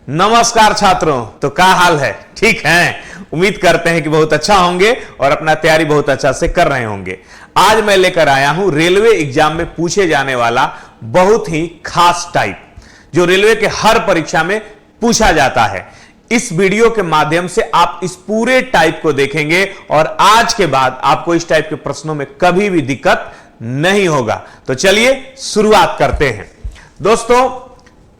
नमस्कार छात्रों, तो क्या हाल है? ठीक है, उम्मीद करते हैं कि बहुत अच्छा होंगे और अपना तैयारी बहुत अच्छा से कर रहे होंगे। आज मैं लेकर आया हूं रेलवे एग्जाम में पूछे जाने वाला बहुत ही खास टाइप, जो रेलवे के हर परीक्षा में पूछा जाता है। इस वीडियो के माध्यम से आप इस पूरे टाइप को देखेंगे और आज के बाद आपको इस टाइप के प्रश्नों में कभी भी दिक्कत नहीं होगा। तो चलिए शुरुआत करते हैं। दोस्तों,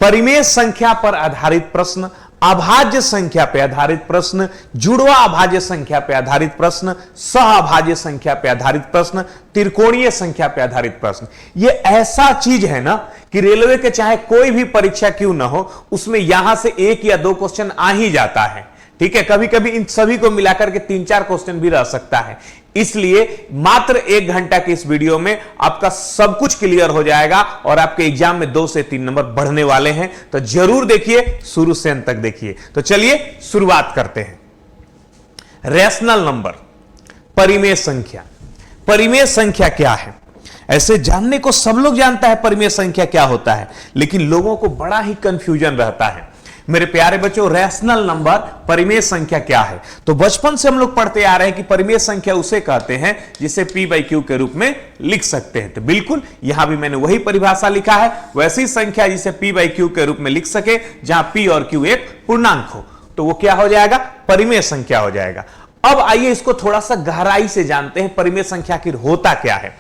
परिमेय संख्या पर आधारित प्रश्न, अभाज्य संख्या पर आधारित प्रश्न, जुड़वा अभाज्य संख्या पर आधारित प्रश्न, सह अभाज्य संख्या पर आधारित प्रश्न, त्रिकोणीय संख्या पर आधारित प्रश्न, ये ऐसा चीज है ना कि रेलवे के चाहे कोई भी परीक्षा क्यों ना हो, उसमें यहां से एक या दो क्वेश्चन आ ही जाता है। ठीक है, कभी कभी इन सभी को मिलाकर के 3-4 क्वेश्चन भी रह सकता है। इसलिए मात्र 1 घंटा की इस वीडियो में आपका सब कुछ क्लियर हो जाएगा और आपके एग्जाम में 2 से 3 नंबर बढ़ने वाले हैं। तो जरूर देखिए, शुरू से अंत तक देखिए। तो चलिए शुरुआत करते हैं। रैशनल नंबर, परिमेय संख्या। परिमेय संख्या क्या है? ऐसे जानने को सब लोग जानता है परिमेय संख्या क्या होता है, लेकिन लोगों को बड़ा ही कंफ्यूजन रहता है। मेरे प्यारे बच्चों, रैशनल नंबर, परिमेय संख्या क्या है? तो बचपन से हम लोग पढ़ते आ रहे हैं कि परिमेय संख्या उसे कहते हैं जिसे P/Q के रूप में लिख सकते हैं। तो बिल्कुल यहां भी मैंने वही परिभाषा लिखा है, वैसी संख्या जिसे P/Q के रूप में लिख सके, जहां P और Q एक पूर्णांक हो, तो वो क्या हो जाएगा? परिमेय संख्या हो जाएगा। अब आइए इसको थोड़ा सा गहराई से जानते हैं, परिमेय संख्या आखिर होता क्या है।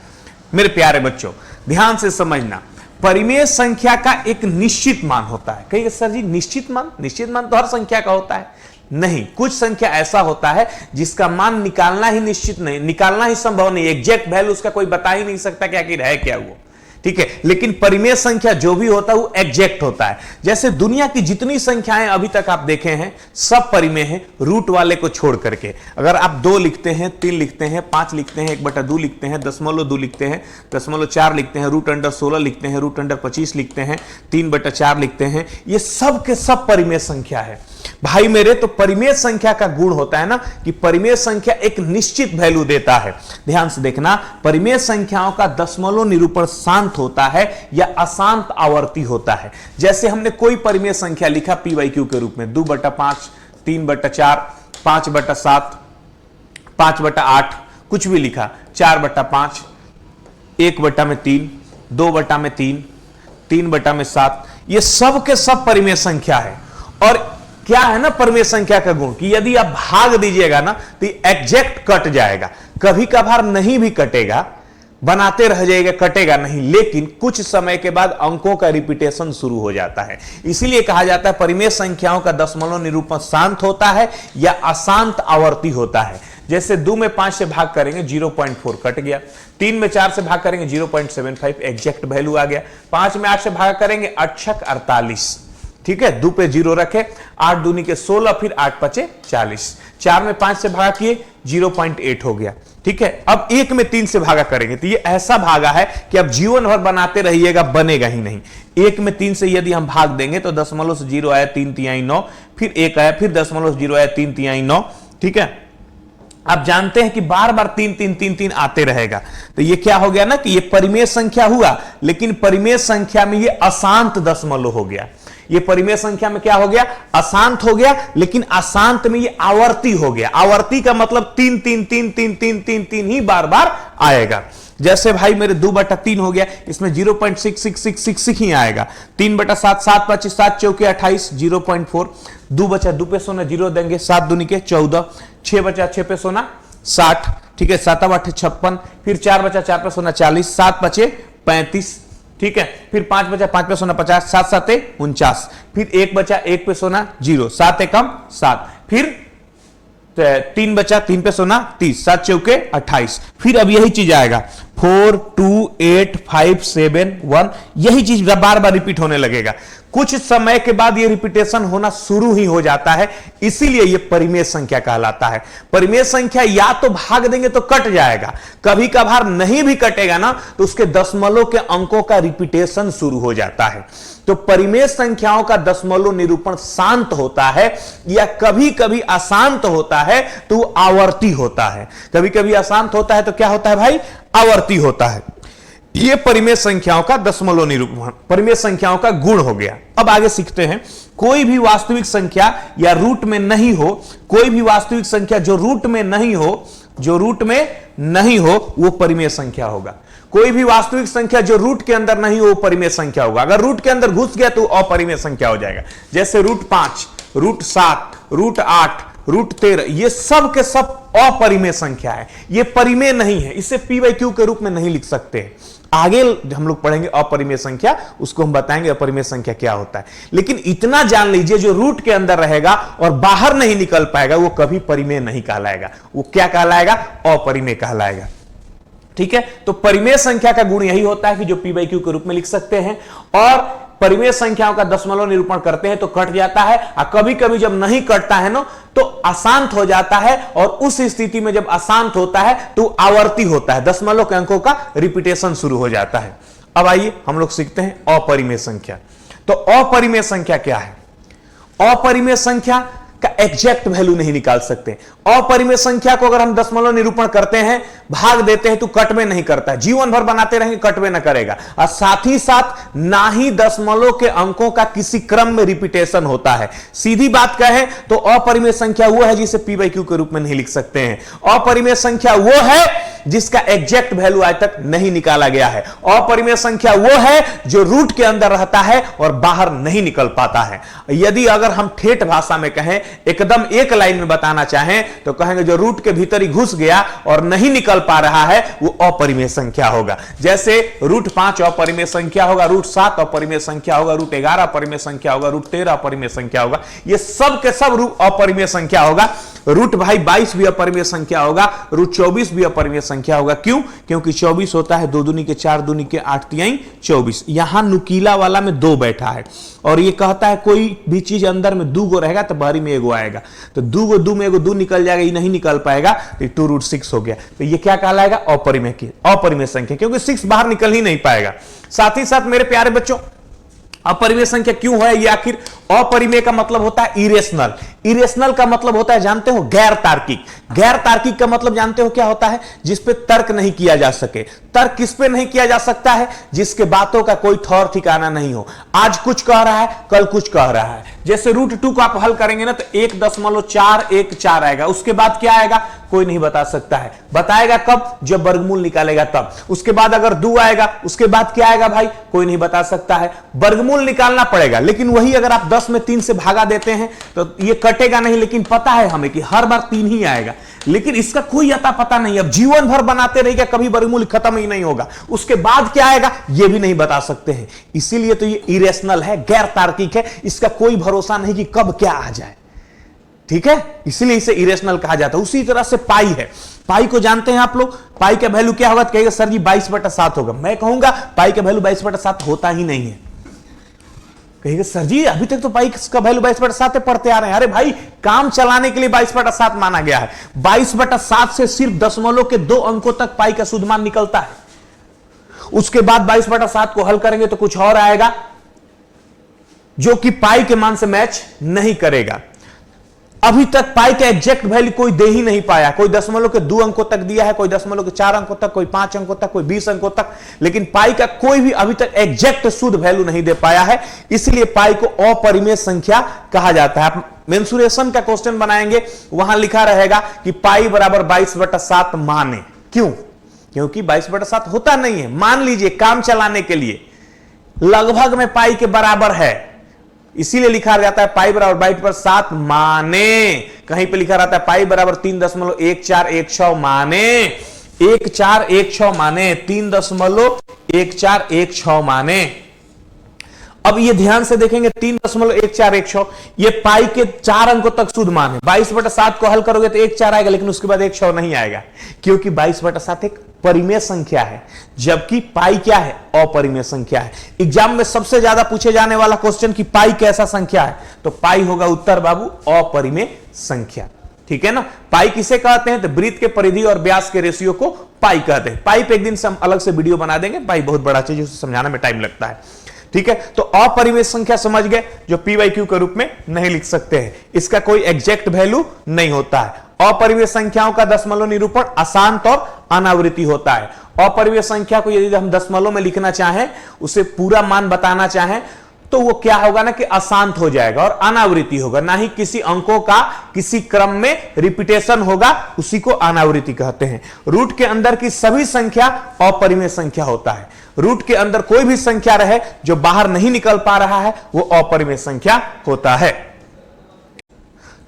मेरे प्यारे बच्चों, ध्यान से समझना, परिमेय संख्या का एक निश्चित मान होता है। कहिए सर जी, निश्चित मान? निश्चित मान तो हर संख्या का होता है। नहीं, कुछ संख्या ऐसा होता है जिसका मान निकालना ही निश्चित नहीं, निकालना ही संभव नहीं, एग्जैक्ट वैल्यू उसका कोई बता ही नहीं सकता कि आखिर है क्या वो। ठीक है, लेकिन परिमेय संख्या जो भी होता है वो एग्जैक्ट होता है। जैसे दुनिया की जितनी संख्याएं अभी तक आप देखे हैं, सब परिमेय हैं, रूट वाले को छोड़ करके। अगर आप 2 लिखते हैं, 3 लिखते हैं, 5 लिखते हैं, 1/2 लिखते हैं, 0.2 लिखते हैं, 0.4 लिखते हैं, √16 लिखते हैं, √25 लिखते हैं, 3/4 लिखते हैं, ये सब के सब परिमेय संख्या है भाई मेरे। तो परिमेय संख्या का गुण होता है ना कि परिमेय संख्या एक निश्चित वैल्यू देता है। ध्यान से देखना, परिमेय संख्याओं का दशमलव निरूपण शांत होता है या अशांत आवर्ती होता है। जैसे हमने कोई परिमेय संख्या लिखा P/Q के रूप में 2/5, 3/4, 5/7, 5/8, कुछ भी लिखा, 4/5, 1/3, 2/3, 3/7, ये सब के सब परिमेय संख्या है। और क्या है ना परिमेय संख्या का गुण कि यदि आप भाग दीजिएगा ना तो एग्जैक्ट कट जाएगा। कभी कभार नहीं भी कटेगा, बनाते रह जाएगा, कटेगा नहीं, लेकिन कुछ समय के बाद अंकों का रिपीटेशन शुरू हो जाता है। इसीलिए कहा जाता है परिमेय संख्याओं का दशमलव निरूपण शांत होता है या अशांत आवर्ती होता है। जैसे 2 में 5 से भाग करेंगे 0.4 कट गया, 3 में 4 से भाग करेंगे 0.75 एग्जैक्ट वैल्यू आ गया, 5 में 8 से भाग करेंगे 8×6 = 48। ठीक है, 2 पे 0 रखे, 8 दूनी के 16, फिर 8×5 = 40, 4 में 5 से भागा किए 0.8 हो गया। ठीक है, अब 1 में 3 से भागा करेंगे तो ये ऐसा भागा है कि अब जीवन भर बनाते रहिएगा, बनेगा ही नहीं। 1 में 3 से यदि हम भाग देंगे तो 0.0 आया 3/3 9, फिर 1 आया, फिर 0.0 आया 3/3 9। ठीक है, आप जानते हैं कि बार बार 3 आते रहेगा। तो ये क्या हो गया ना कि ये परिमेय संख्या हुआ, लेकिन परिमेय संख्या में ये अशांत दशमलव हो गया। ये परिमेय संख्या में क्या हो गया? अशांत हो गया, लेकिन अशांत में ये आवर्ती हो गया। आवर्ती का मतलब 3 ही बार बार आएगा। जैसे भाई मेरे 2/3 हो गया, इसमें 0.6666 ही आएगा। 3/7, 7×5 = 7, 4 × 28, 0.4, 2 पे सोना 0 देंगे, 7 दूनी के 14, 6 पे सोना 60, ठीक है, 7/8 = 56, फिर 4 पे सोना 40, 7 35, ठीक है, फिर 5 पे सोना 50, 7 49, फिर 1 पे सोना 0, 7 × 7, फिर 3 पे सोना 30, 7 × 4 = 28, फिर अब यही चीज आएगा 4 2 8 5 7 1, यही चीज बार बार रिपीट होने लगेगा। कुछ समय के बाद ये रिपीटेशन होना शुरू ही हो जाता है, इसीलिए ये परिमेय संख्या कहलाता है। परिमेय संख्या या तो भाग देंगे तो कट जाएगा, कभी कभार नहीं भी कटेगा ना तो उसके दशमलव के अंकों का रिपीटेशन शुरू हो जाता है। तो परिमेय संख्याओं का दशमलव निरूपण शांत होता है या कभी कभी अशांत होता है तो आवर्ती होता है। कभी कभी अशांत होता है तो क्या होता है भाई? आवर्ती होता है। ये परिमेय संख्याओं का दशमलव निरूपण, परिमेय संख्याओं का गुण हो गया। अब आगे सीखते हैं, कोई भी वास्तविक संख्या या रूट में नहीं हो, कोई भी वास्तविक संख्या जो रूट में नहीं हो, जो रूट में नहीं हो वो परिमेय संख्या होगा। कोई भी वास्तविक संख्या जो रूट के अंदर नहीं हो वो परिमेय संख्या होगा। अगर रूट के अंदर घुस गया तो अपरिमेय संख्या हो जाएगा। जैसे √5, √7, √8, √13, ये सब के सब अपरिमेय संख्या है, ये परिमेय नहीं है, इसे p/q के रूप में नहीं लिख सकते। आगे हम लोग पढ़ेंगे अपरिमेय संख्या, उसको हम बताएंगे अपरिमेय संख्या क्या होता है। लेकिन इतना जान लीजिए, जो रूट के अंदर रहेगा और बाहर नहीं निकल पाएगा वो कभी परिमेय नहीं कहलाएगा, वो क्या कहलाएगा? अपरिमेय कहलाएगा। ठीक है, तो परिमेय संख्या का गुण यही होता है कि जो p/q के रूप में लिख सकते हैं, और परिमेय संख्याओं का दशमलव निरूपण करते हैं तो कट जाता है, और कभी कभी जब नहीं कटता है ना तो अशांत हो जाता है, और उस स्थिति में जब अशांत होता है तो आवर्ती होता है, दशमलव के अंकों का रिपीटेशन शुरू हो जाता है। अब आइए हम लोग सीखते हैं अपरिमेय संख्या। तो अपरिमेय संख्या क्या है? अपरिमेय संख्या का एग्जैक्ट वैल्यू नहीं निकाल सकते। अपरिमेय संख्या को अगर हम दशमलव निरूपण करते हैं, भाग देते हैं तो कट में नहीं करता है, जीवन भर बनाते रहेंगे कट में न करेगा, और साथ ही साथ ना ही दशमलव के अंकों का किसी क्रम में रिपीटेशन होता है। सीधी बात कहें तो अपरिमेय संख्या वो है जिसे p/q के रूप में नहीं लिख सकते हैं। अपरिमेय संख्या वो है जिसका एग्जैक्ट वैल्यू आज तक नहीं निकाला गया है। अपरिमेय संख्या वो है जो रूट के अंदर रहता है और बाहर नहीं निकल पाता है। यदि अगर हम ठेठ भाषा में कहें, एकदम एक लाइन में बताना चाहें तो कहेंगे जो रूट के भीतर ही घुस गया और नहीं निकल पा रहा है वो अपरिमेय संख्या होगा। जैसे √5 अपरिमेय संख्या होगा, √7 अपरिमेय संख्या होगा, √11 अपरिमेय संख्या होगा, √13 अपरिमेय संख्या होगा। ये सब के सब अपरिमेय संख्या होगा। √22 भी अपरिमेय संख्या होगा, √24 भी अपरिमेय संख्या होगा। क्यों? क्योंकि 24 होता है 2 दूनी के 4, दूनी के 8 तिहाई 24। यहां नुकीला वाला में 2 बैठा है, और ये कहता है कोई भी चीज अंदर में 2 गो रहेगा तो बाहरी में 1 आएगा, तो 2 गो 2 में 1 2 निकल जाएगा, ये नहीं निकल पाएगा तो 2√6 हो गया। तो ये क्या कहलाएगा? अपरिमेय संख्या, क्योंकि 6 बाहर निकल ही नहीं पाएगा। साथ ही साथ मेरे प्यारे बच्चों, अपरिमेय संख्या क्यों है ये आखिर? अपरिमेय का मतलब होता है इरेशनल। इरेशनल का मतलब होता है, जानते हो, गैर तार्किक। गैर तार्किक का मतलब जानते हो क्या होता है? जिस पे तर्क नहीं किया जा सके। तर्क किस पे नहीं किया जा सकता है? जिसके बातों का कोई ठौर ठिकाना नहीं हो। आज कुछ कह रहा है, कल कुछ कह रहा है। जैसे √2 को आप हल करेंगे ना तो 1.414 आएगा, उसके बाद क्या आएगा कोई नहीं बता सकता है। बताएगा कब? जब वर्गमूल निकालेगा तब। उसके बाद अगर 2 आएगा, उसके बाद क्या आएगा भाई? कोई नहीं बता सकता है। वर्गमूल निकालना पड़ेगा, लेकिन वही अगर आप 10 में 3 से भागा देते हैं तो ये कटेगा नहीं, लेकिन पता है हमें कि हर बार 3 ही आएगा, लेकिन इसका कोई अता पता नहीं। अब जीवन भर बनाते रहेगा, कभी वर्गमूल खत्म ही नहीं होगा। उसके बाद क्या आएगा ये भी नहीं बता सकते हैं। इसीलिए तो ये इरेशनल है, गैर तार्किक है, इसका कोई भरोसा नहीं कि कब क्या आ जाए। ठीक है, इसीलिए इसे इरेशनल कहा जाता है। उसी तरह से पाई है। पाई को जानते हैं आप लोग? पाई का वैल्यू क्या होगा? कहेगा सर जी 22/7 होगा। मैं कहूंगा पाई का वैल्यू 22/7 होता ही नहीं है। कहेगा सर जी अभी तक तो पाई का वैल्यू 22/7 पढ़ते आ रहे हैं। अरे भाई, काम चलाने के लिए 22/7 माना गया है। 22/7 से सिर्फ दशमलव के 2 अंकों तक पाई का शुद्ध मान निकलता है। उसके बाद 22/7 को हल करेंगे तो कुछ और आएगा जो कि पाई के मान से मैच नहीं करेगा। अभी तक पाई का एग्जैक्ट वैल्यू कोई दे ही नहीं पाया। कोई दशमलव के 2 अंकों तक दिया है, कोई दशमलव के 4 अंकों तक, कोई 5 अंकों तक, कोई 20 अंकों तक, लेकिन पाई का कोई भी अभी तक एग्जैक्ट शुद्ध वैल्यू नहीं दे पाया है। इसलिए पाई को अपरिमेय संख्या कहा जाता है। आप मेंसुरेशन का क्वेश्चन बनाएंगे, वहां लिखा रहेगा कि पाई बराबर 22/7 माने। क्यों? क्योंकि 22/7 होता नहीं है। मान लीजिए काम चलाने के लिए लगभग में पाई के बराबर है, इसीलिए लिखा जाता है पाई बराबर 22/7 माने। कहीं पे लिखा रहता है पाई बराबर 3.1416 माने, 1416 माने, 3.1416 माने। अब ये ध्यान से देखेंगे 3.1416 ये पाई के 4 अंकों तक शुद्ध मान है। 22/7 को हल करोगे तो 14 आएगा, लेकिन उसके बाद 100 नहीं आएगा, क्योंकि 22/7 एक परिमेय संख्या है, जबकि पाई क्या है? अपरिमेय संख्या है। एग्जाम में सबसे ज्यादा पूछे जाने वाला क्वेश्चन कि पाई कैसा संख्या है, तो पाई होगा उत्तर बाबू अपरिमेय संख्या। ठीक है ना? पाई किसे कहते हैं? तो वृत्त के परिधि और व्यास के रेशियो को पाई कहते हैं। पाई पे एक दिन से हम अलग से वीडियो बना देंगे। पाई बहुत बड़ा चीज, उसे समझाने में टाइम लगता है। ठीक है, तो अपरिमेय संख्या समझ गए, जो p/q के रूप में नहीं लिख सकते हैं। इसका कोई एग्जैक्ट वैल्यू नहीं होता है। अपरिमेय संख्याओं का दशमलव निरूपण अशांत और अनावृत्ति होता है। अपरिमेय संख्या को यदि हम दशमलव में लिखना चाहें, उसे पूरा मान बताना चाहें, तो वो क्या होगा ना कि अशांत हो जाएगा और अनावृत्ति होगा, ना ही किसी अंकों का किसी क्रम में रिपीटेशन होगा, उसी को अनावृत्ति कहते हैं। रूट के अंदर की सभी संख्या अपरिमेय संख्या होता है। रूट के अंदर कोई भी संख्या रहे जो बाहर नहीं निकल पा रहा है, वो अपरिमेय संख्या होता है।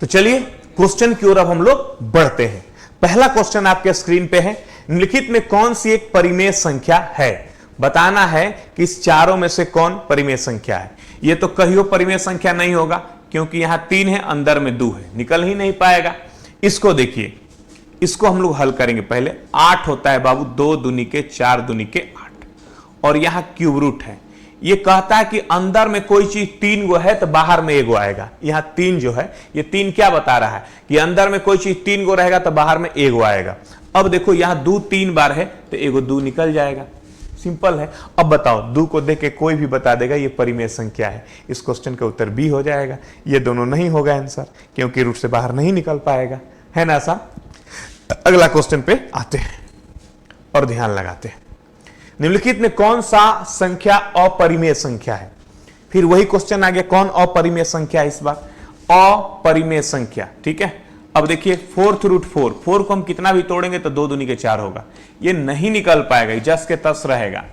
तो चलिए क्वेश्चन की ओर अब हम लोग बढ़ते हैं। पहला क्वेश्चन आपके स्क्रीन पे है, निम्नलिखित में कौन सी एक परिमेय संख्या है? बताना है कि इस चारों में से कौन परिमेय संख्या है। ये तो कहियो परिमेय संख्या नहीं होगा, क्योंकि यहां 3 है, अंदर में 2 है, निकल ही नहीं पाएगा। इसको देखिए, इसको हम लोग हल करेंगे। पहले 8 होता है बाबू, 2 दूनी के 4 दूनी के 8, और यहां क्यूब रूट है। ये कहता है कि अंदर में कोई चीज 3 गो है तो बाहर में 1 गो आएगा। यहां 3 जो है, ये 3 क्या बता रहा है कि अंदर में कोई चीज 3 गो रहेगा तो बाहर में 1 गो आएगा। अब देखो यहां 2 3 बार है तो 1 गो 2 निकल जाएगा, सिंपल है। अब बताओ, 2 को देख के कोई भी बता देगा ये परिमेय संख्या है। इस क्वेश्चन का उत्तर बी हो जाएगा। ये दोनों नहीं होगा आंसर, क्योंकि रूट से बाहर नहीं निकल पाएगा, है ना सा। अगला क्वेश्चन पे आते हैं और ध्यान लगाते हैं। निम्नलिखित में कौन सा संख्या अपरिमेय संख्या है? फिर वही क्वेश्चन आ गया, कौन अपरिमेय संख्या है? इस बार अपरिमेय संख्या, ठीक है। अब देखिए 4th रूट 4 को हम कितना भी तोड़ेंगे तो 2 दूनी के 4 होगा। ये नहीं निकल पाएगा, जस के तस रहेगा।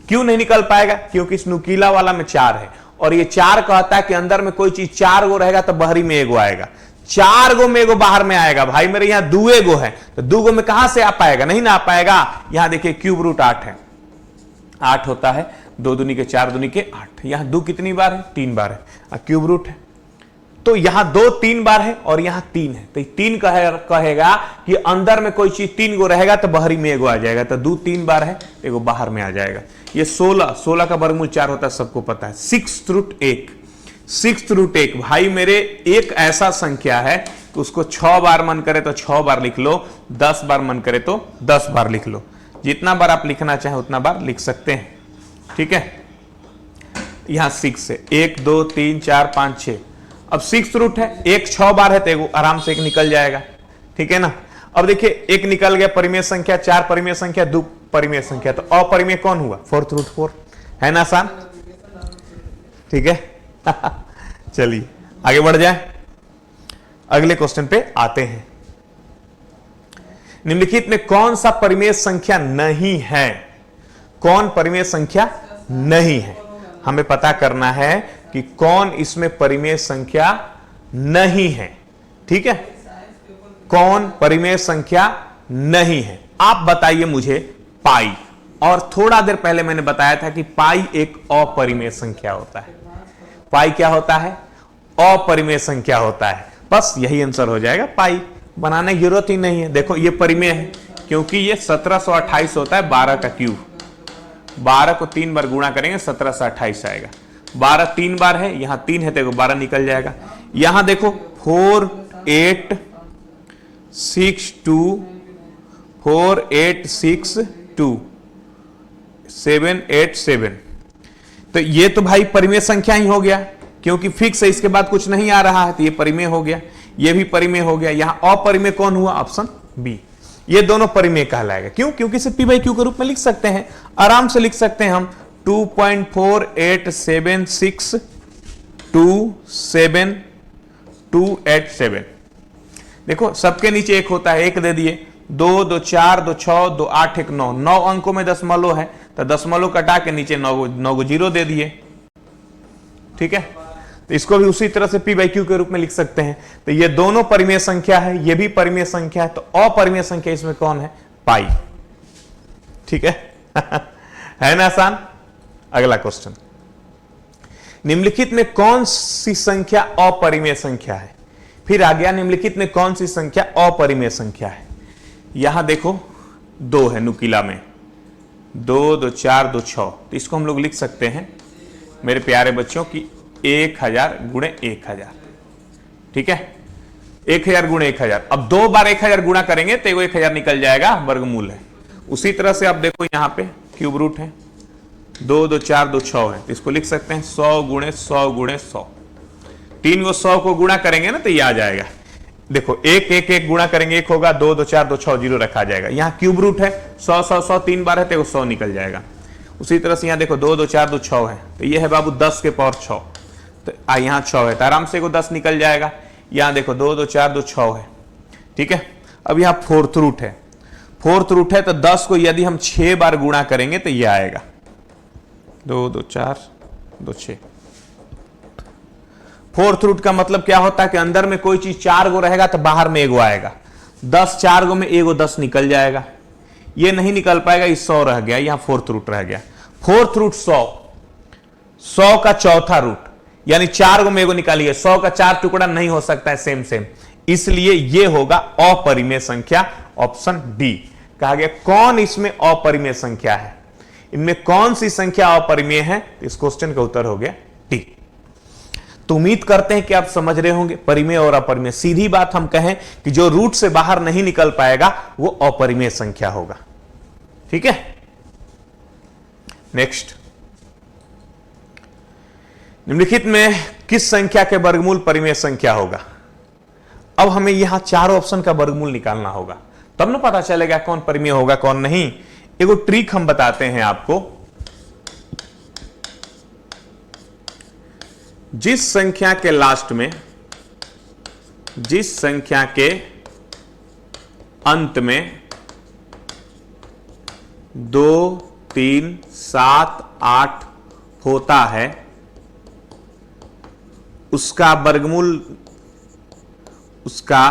क्यों नहीं निकल पाएगा? क्योंकि इस नुकीला वाला में 4 है, और ये 4 कहता है कि अंदर में कोई चीज 4 गो रहेगा तो बाहरी में 1 गो आएगा। 4 गो में 1 गो बाहर में आएगा। भाई मेरे यहाँ 2 गो है, तो 2 गो में कहां से आ पाएगा? नहीं ना आ पाएगा। यहां देखिए क्यूब रूट 8 है, 8 होता है 2 दूनी के 4 दूनी के 8। यहां 2 कितनी बार है? 3 बार है। क्यूब रूट है तो यहां 2 3 बार है और यहां 3 है, तो 3 कहेगा कि अंदर में कोई चीज 3 गो रहेगा तो बाहरी में 1 गो आ जाएगा। तो 2 3 बार है, 1 गो बाहर में आ जाएगा। ये 16 का वर्गमूल 4 होता है, सबको पता है। 6th रूट 1 भाई मेरे एक ऐसा संख्या है कि उसको 6 बार मन करे तो 6 बार लिख लो, 10 बार मन करे तो 10 बार लिख लो। जितना बार आप लिखना चाहें उतना बार लिख सकते हैं, ठीक है। यहां 6 है, 1 2 3 4 5 6। अब 6th रूट है, 1 6 बार है तो आराम से 1 निकल जाएगा, ठीक है ना। अब देखिए 1 निकल गया, परिमेय संख्या 4 परिमेय संख्या 2 परिमेय संख्या, तो अपरिमेय कौन हुआ? 4th रूट 4, है ना आसान, ठीक है। चलिए आगे बढ़ जाए, अगले क्वेश्चन पे आते हैं। निम्नलिखित में कौन सा परिमेय संख्या नहीं है? कौन परिमेय संख्या नहीं है? हमें पता करना है कि कौन इसमें परिमेय संख्या नहीं है, ठीक है। कौन परिमेय संख्या नहीं है? आप बताइए मुझे। पाई, और थोड़ा देर पहले मैंने बताया था कि पाई एक अपरिमेय संख्या होता है। पाई क्या होता है? अपरिमेय संख्या होता है। बस यही आंसर हो जाएगा, पाई बनाने की जरूरत ही नहीं है। देखो ये परिमेय है, क्योंकि ये 1728 होता है 12 का क्यूब। 12 को 3 बार गुणा करेंगे 1728 आएगा। 12 3 बार है, यहां 3 है तो 12 निकल जाएगा। यहां देखो 4 8 6 2 4 8 6 2 7 8 7। तो ये तो भाई परिमेय संख्या ही हो गया, क्योंकि फिक्स है, इसके बाद कुछ नहीं आ रहा है, तो ये परिमेय हो गया। ये भी परिमेय हो गया। यहां अपरिमेय कौन हुआ? Option B. ये दोनों परिमेय कहलाएगा। क्यों? क्योंकि इसे पी बाई क्यू के रूप में लिख सकते हैं, आराम से लिख सकते हैं हम। 2.487627 देखो सबके नीचे 1 होता है, 1 दे दिए। 2 2 4 2 6 2 8 1 9, 9 अंकों में दशमलव है, तो दशमलव कटा के नीचे 9 को 0 दे दिए, ठीक है। तो इसको भी उसी तरह से पी बाई क्यू के रूप में लिख सकते हैं। तो ये दोनों परिमेय संख्या है, ये भी परिमेय संख्या है, तो अपरिमेय संख्या इसमें कौन है? पाई, ठीक है। है ना आसान। अगला क्वेश्चन, निम्नलिखित में कौन सी संख्या अपरिमेय संख्या है? फिर आ गया निम्नलिखित में कौन सी संख्या अपरिमेय संख्या है? यहां देखो 2 है नुकीला में, 2 2 4 2 6, तो इसको हम लोग लिख सकते हैं मेरे प्यारे बच्चों की 1000 गुणे 1000, ठीक है। 1000 गुणे 1000। अब 2 बार 1000 गुणा करेंगे तो 1000 निकल जाएगा, वर्गमूल है। उसी तरह से आप देखो यहां पे क्यूब रूट है, 2 2 4 2 6 है, तो इसको लिख सकते हैं 100 गुणे 100 गुणे 100। 3 को 100 को गुणा करेंगे ना तो ये आ जाएगा। देखो एक एक एक गुणा करेंगे, एक होगा, 2 2 4 2 6 0 रखा जाएगा। यहां क्यूब रूट है, 100 100 100 3 बार है तो 100 निकल जाएगा। उसी तरह से यहां देखो 2 2 4 2 6 है, तो ये है बाबू 10 के पावर 6, तो यहां 6 है तो आराम से को 10 निकल जाएगा। यहां देखो 2 2 4 2 6 है, ठीक है। अब यहां फोर्थ रूट है, फोर्थ रूट है तो 10 को यदि हम 6 बार गुणा करेंगे तो यह आएगा 2 2 4 2 6। फोर्थ रूट का मतलब क्या होता है कि अंदर में कोई चीज 4 गो रहेगा तो बाहर में एगो आएगा। 10 4 गो में एगो 10 निकल जाएगा, ये नहीं निकल पाएगा, ये 100 रह गया, यहां फोर्थ रूट रह गया। फोर्थ रूट 100, 100 का चौथा रूट, यानी 4 गो में एगो निकालिए, 100 का 4 टुकड़ा नहीं हो सकता है सेम सेम, इसलिए यह होगा अपरिमेय संख्या, ऑप्शन डी कहा गया। कौन इसमें अपरिमेय संख्या है, इनमें कौन सी संख्या अपरिमेय है? इस क्वेश्चन का उत्तर हो गया डी। तो उम्मीद करते हैं कि आप समझ रहे होंगे परिमेय और अपरिमेय। सीधी बात हम कहें कि जो रूट से बाहर नहीं निकल पाएगा वो अपरिमेय संख्या होगा, ठीक है। नेक्स्ट, निम्नलिखित में किस संख्या के वर्गमूल परिमेय संख्या होगा? अब हमें यहां चारों ऑप्शन का वर्गमूल निकालना होगा, तब ना पता चलेगा कौन परिमेय होगा कौन नहीं। एगो ट्रिक हम बताते हैं आपको। जिस संख्या के लास्ट में, जिस संख्या के अंत में 2 3 7 8 होता है, उसका वर्गमूल, उसका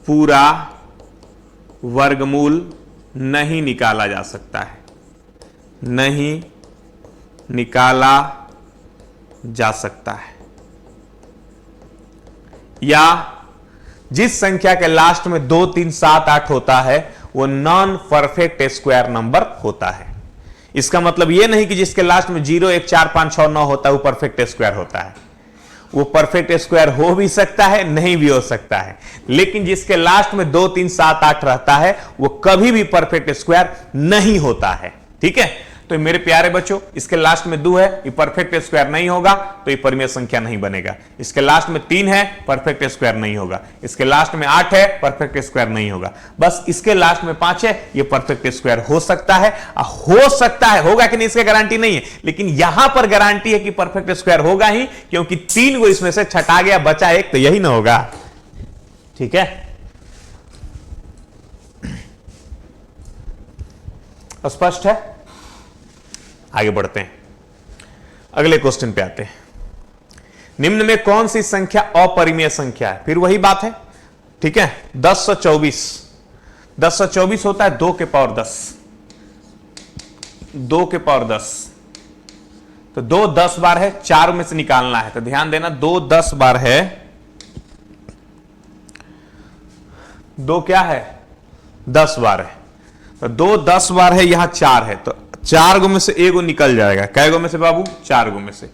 पूरा वर्गमूल नहीं निकाला जा सकता है, नहीं निकाला जा सकता है। या जिस संख्या के लास्ट में 2 3 7 8 होता है वो नॉन परफेक्ट स्क्वायर नंबर होता है। इसका मतलब यह नहीं कि जिसके लास्ट में 0 1 4 5 6 9 होता है वो परफेक्ट स्क्वायर होता है। वो परफेक्ट स्क्वायर हो भी सकता है, नहीं भी हो सकता है, लेकिन जिसके लास्ट में 2 3 7 8 रहता है वो कभी भी परफेक्ट स्क्वायर नहीं होता है, ठीक है। तो मेरे प्यारे बच्चों, इसके लास्ट में 2 है, ये परफेक्ट स्क्वायर नहीं होगा, तो ये परिमेय संख्या नहीं बनेगा। इसके लास्ट में 3 है, परफेक्ट स्क्वायर नहीं होगा। इसके लास्ट में 8 है, परफेक्ट स्क्वायर नहीं होगा। बस इसके लास्ट में 5 है, ये परफेक्ट स्क्वायर हो सकता है। हो सकता है, होगा कि नहीं इसकी गारंटी नहीं है, लेकिन यहां पर गारंटी है कि परफेक्ट स्क्वायर होगा ही, क्योंकि 3 को इसमें से छटा गया, बचा 1, तो यही ना होगा, ठीक है। स्पष्ट है? आगे बढ़ते हैं, अगले क्वेश्चन पे आते हैं। निम्न में कौन सी संख्या अपरिमेय संख्या है? फिर वही बात है, ठीक है। 1024, 1024 होता है 2 के पावर 10, 2 के पावर 10, तो 2 10 बार है, 4 में से निकालना है, तो ध्यान देना 2 10 बार है, 2 क्या है 10 बार है, तो 2 10 बार है, यहां 4 है, तो 4 गो में से एगो निकल जाएगा। कै गो में से बाबू? 4 गो में से,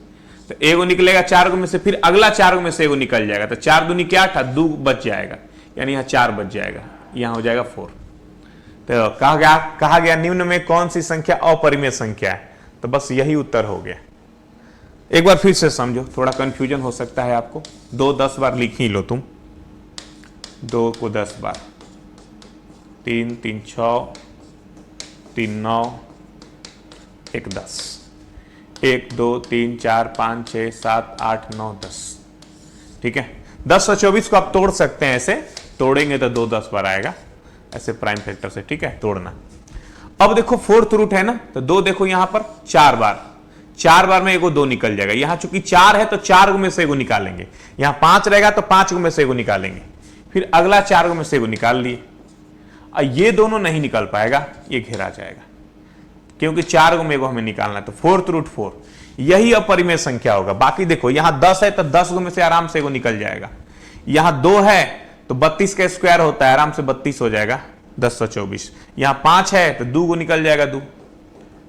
तो एगो निकलेगा 4 गो में से, फिर अगला 4 गो में से एगो निकल जाएगा, तो 4 दूनी क्या 8, 2 बच जाएगा, यानी यहां 4 बच जाएगा, यहां हो जाएगा 4। तो कहा गया निम्न में कौन सी संख्या अपरिमेय संख्या है? तो बस यही उत्तर हो गया। एक बार फिर से समझो, थोड़ा कंफ्यूजन हो सकता है आपको। 2 10 बार लिख ही लो तुम, 2 को 10 बार, 3 3 6, 3 9, 1 10, 1 2 3 4 5 6 7 8 9 10, ठीक है। 10 और 24 को आप तोड़ सकते हैं, ऐसे तोड़ेंगे तो 2 10 बार आएगा, ऐसे प्राइम फैक्टर से, ठीक है, तोड़ना। अब देखो फोर्थ रूट है ना, तो 2 देखो यहां पर 4 बार, 4 बार में एगो 2 निकल जाएगा। यहां चूंकि 4 है तो 4 गो में से एगो निकालेंगे, यहां 5 रहेगा तो 5 गो में से एगो निकालेंगे, फिर अगला 4 गो में से एगो निकाल लिए। ये दोनों नहीं निकल पाएगा, ये घेरा जाएगा, क्योंकि 4 गो में एगो हमें निकालना है, तो फोर्थ रूट 4 यही अपरिमेय संख्या होगा। बाकी देखो यहां 10 है तो 10 गो में से आराम से एगो निकल जाएगा, यहां 2 है तो 32 का स्क्वायर होता है, आराम से 32 हो जाएगा 1024। यहां 5 है तो 2 गो निकल जाएगा 2,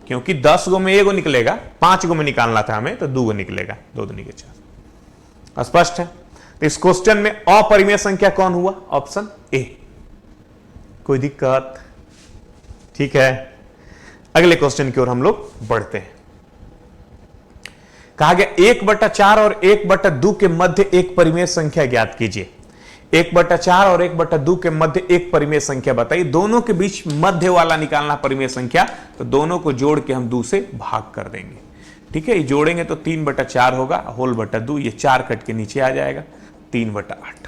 क्योंकि 10 गो में एगो निकलेगा, 5 गो में निकालना था हमें, तो 2 गो निकलेगा, 2 दूनी के 4। स्पष्ट है? तो इस क्वेश्चन में अपरिमेय संख्या कौन हुआ? Option A. कोई दिक्कत? ठीक है, अगले क्वेश्चन की ओर हम लोग बढ़ते हैं। कहा गया 1/4 और 1/2 के मध्य एक परिमेय संख्या ज्ञात कीजिए। 1/4 और 1/2 के मध्य एक परिमेय संख्या बताइए। दोनों के बीच मध्य वाला निकालना परिमेय संख्या, तो दोनों को जोड़ के हम 2 से भाग कर देंगे। ठीक है, ये जोड़ेंगे तो 3/4 होगा, होल बटा 2, ये 4 कट के नीचे आ जाएगा, 3/8।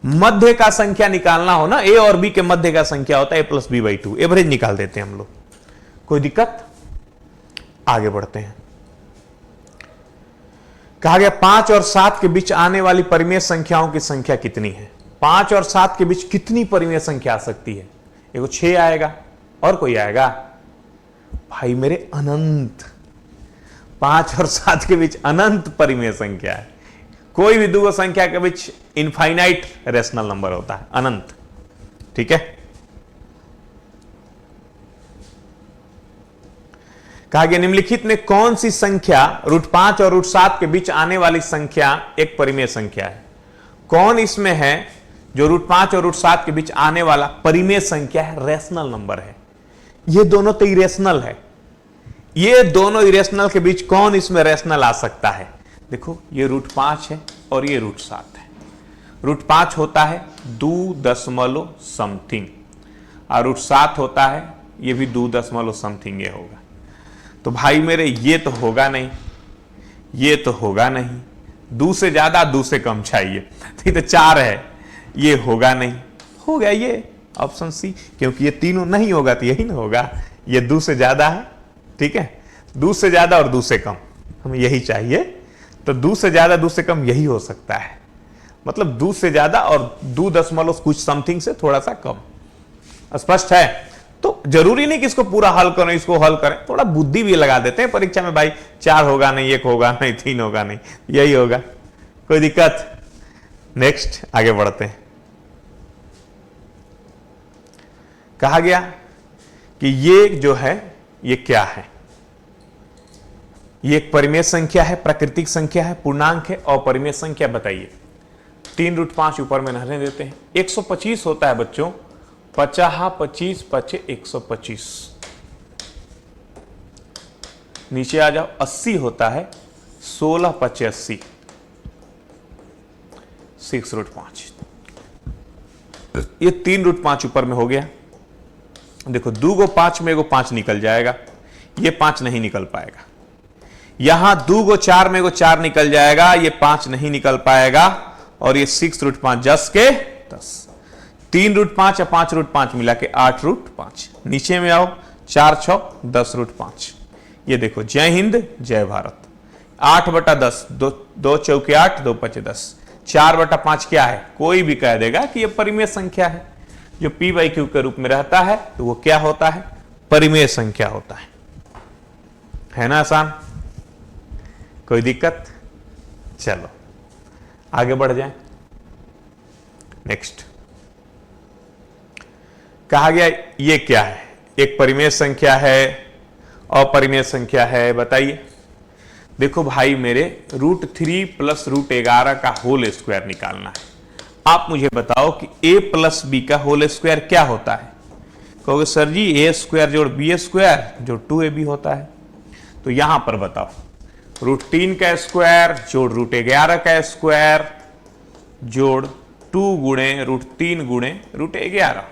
मध्य का संख्या निकालना हो ना, ए और बी के मध्य का संख्या होता है a+b/2। एवरेज निकाल देते हैं हम लोग, कोई दिक्कत? आगे बढ़ते हैं। कहा गया 5 और 7 के बीच आने वाली परिमेय संख्याओं की संख्या कितनी है? 5 और 7 के बीच कितनी परिमेय संख्या आ सकती है? एगो 6 आएगा, और कोई आएगा? भाई मेरे अनंत। 5 और 7 के बीच अनंत परिमेय संख्या है। कोई भी दो संख्या के बीच इनफाइनाइट रेशनल नंबर होता है, अनंत। ठीक है, कहा गया निम्नलिखित में कौन सी संख्या √5 और √7 के बीच आने वाली संख्या एक परिमेय संख्या है? कौन इसमें है जो √5 और √7 के बीच आने वाला परिमेय संख्या है, रेशनल नंबर है? ये दोनों तो इरेशनल है। ये दोनों इरेशनल के बीच कौन इसमें रेशनल आ सकता है? देखो, ये √5 है और ये √7 है। √5 होता है 2 दशमलव समथिंग, और √7 होता है ये भी 2 दशमलव समथिंग ये होगा। तो भाई मेरे ये तो होगा नहीं, ये तो होगा नहीं, 2 से ज्यादा 2 से कम चाहिए, तो ये तो 4 है, ये होगा नहीं, हो गया ये ऑप्शन सी, क्योंकि ये तीनों नहीं होगा तो यही ना होगा। ये 2 से ज्यादा है, ठीक है, 2 से ज्यादा और 2 से कम, हमें यही चाहिए। तो 2 से ज्यादा 2 से कम यही हो सकता है, मतलब 2 से ज्यादा और 2 दशमलव कुछ समथिंग से थोड़ा सा कम। स्पष्ट है? तो जरूरी नहीं कि इसको पूरा हल करें, इसको हल करें, थोड़ा बुद्धि भी लगा देते हैं परीक्षा में। भाई 4 होगा नहीं, 1 होगा नहीं, 3 होगा नहीं, यही होगा, कोई दिक्कत? नेक्स्ट आगे बढ़ते हैं। कहा गया कि ये जो है ये क्या है? ये एक परिमेय संख्या है, प्राकृतिक संख्या है, पूर्णांक है, अपरिमेय संख्या बताइए। 3√5 ऊपर में रहने देते हैं। 125 होता है बच्चों, 50 25 5 125। नीचे आ जाओ, 80 होता है 16 5 80, 6√5। ये 3√5 ऊपर में हो गया। देखो, 2 को 5 में एगो 5 निकल जाएगा, ये 5 नहीं निकल पाएगा। यहां 2 को 4 में एगो 4 निकल जाएगा, ये 5 नहीं निकल पाएगा। और ये 6√5 10 के 10, 3√5 या 5√5 मिला के 8√5। नीचे में आओ, 4 6 10√5। ये देखो, जय हिंद जय भारत। 8/10, 2 चौके 8, 2 5 10। 4/5 क्या है? कोई भी कह देगा कि ये परिमेय संख्या है। जो p/q के रूप में रहता है तो वो क्या होता है? परिमेय संख्या होता है ना? आसान, कोई दिक्कत? चलो आगे बढ़ जाएं। नेक्स्ट कहा गया ये क्या है? एक परिमेय संख्या है, अपरिमेय संख्या है, बताइए। देखो भाई मेरे, √3 + √11 का होल स्क्वायर निकालना है। आप मुझे बताओ कि a + b का होल स्क्वायर क्या होता है? कहोगे सर जी a² जोड़ b² जोड़ 2ab होता है। तो यहां पर बताओ, √3 का स्क्वायर जोड़ √11 का स्क्वायर जोड़ 2 गुणे √3 गुणे √11।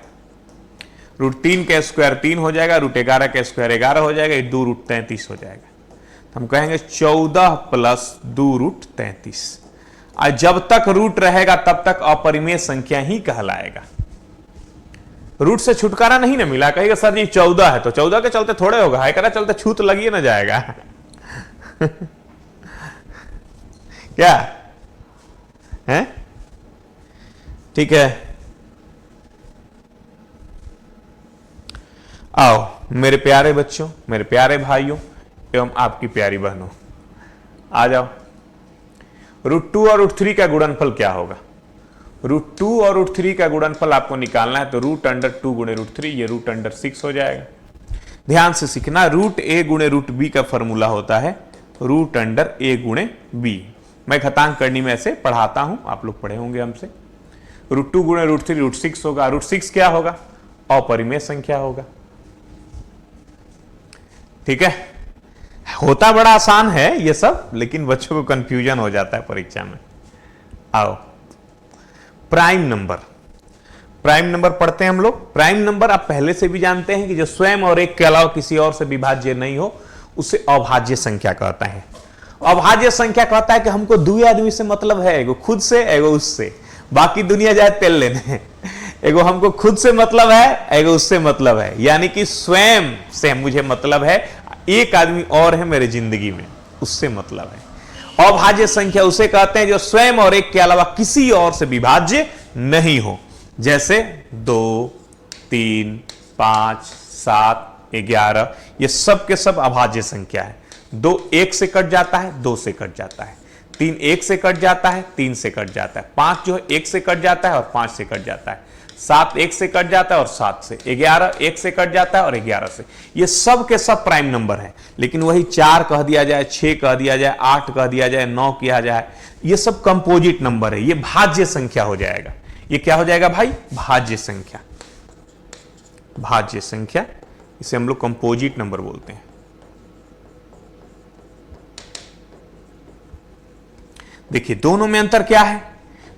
√3 का स्क्वायर 3 हो जाएगा, √11 का स्क्वायर 11 हो जाएगा, 2 √33 हो जाएगा। तो हम कहेंगे 14 + 2 √33। और जब तक रूट रहेगा तब तक अपरिमेय संख्या ही कहलाएगा। रूट से छुटकारा नहीं ना मिला। कहेगा सर जी 14 है, तो 14 के चलते थोड़े होगा, है करा चलते छूत लगिए ना जाएगा। क्या है? ठीक है, आओ मेरे प्यारे बच्चों, मेरे प्यारे भाइयों एवं आपकी प्यारी बहनों, आ जाओ। √2 और √3 का गुणनफल क्या होगा? √2 और √3 का गुणनफल आपको निकालना है, तो √2 गुणे √3, ये √6 हो जाएगा। ध्यान से सीखना, √a गुणे √b का फॉर्मूला होता है √a गुणे b। मैं घातांक करनी में ऐसे पढ़ाता हूं, आप लोग पढ़े होंगे हमसे। √2 गुणे √3 √6 होगा। √6 क्या होगा? अपरिमेय संख्या होगा। ठीक है, होता बड़ा आसान है ये सब, लेकिन बच्चों को कंफ्यूजन हो जाता है परीक्षा में। आओ, प्राइम नंबर। प्राइम नंबर पढ़ते हैं हम लोग। प्राइम नंबर आप पहले से भी जानते हैं कि जो स्वयं और एक के अलावा किसी और से विभाज्य नहीं हो उसे अभाज्य संख्या कहता है। अभाज्य संख्या कहता है कि हमको दो आदमी से मतलब है, एगो खुद से एगो उससे, बाकी दुनिया जाए तेल लेने। एगो हमको खुद से मतलब है, एगो उससे मतलब है, यानी कि स्वयं से मुझे मतलब है, एक आदमी और है मेरे जिंदगी में, उससे मतलब है। अभाज्य संख्या उसे कहते हैं जो स्वयं और एक के अलावा किसी और से विभाज्य नहीं हो, जैसे 2, 3, 5, 7, 11, ये सब के सब अभाज्य संख्या है। 2 1 से कट जाता है, 2 से कट जाता है, 3 1 से कट जाता है, 3 से कट जाता है, 5 जो है 1 से कट जाता है और 5 से कट जाता है, 7 1 से कट जाता है और 7 से, 11 1 से कट जाता है और 11 से। ये सब के सब प्राइम नंबर है। लेकिन वही 4 कह दिया जाए, 6 कह दिया जाए, 8 कह दिया जाए, 9 किया जाए, ये सब कंपोजिट नंबर है, ये भाज्य संख्या हो जाएगा। ये क्या हो जाएगा भाई? भाज्य संख्या। भाज्य संख्या, इसे हम लोग कंपोजिट नंबर बोलते हैं। देखिए दोनों में अंतर क्या है?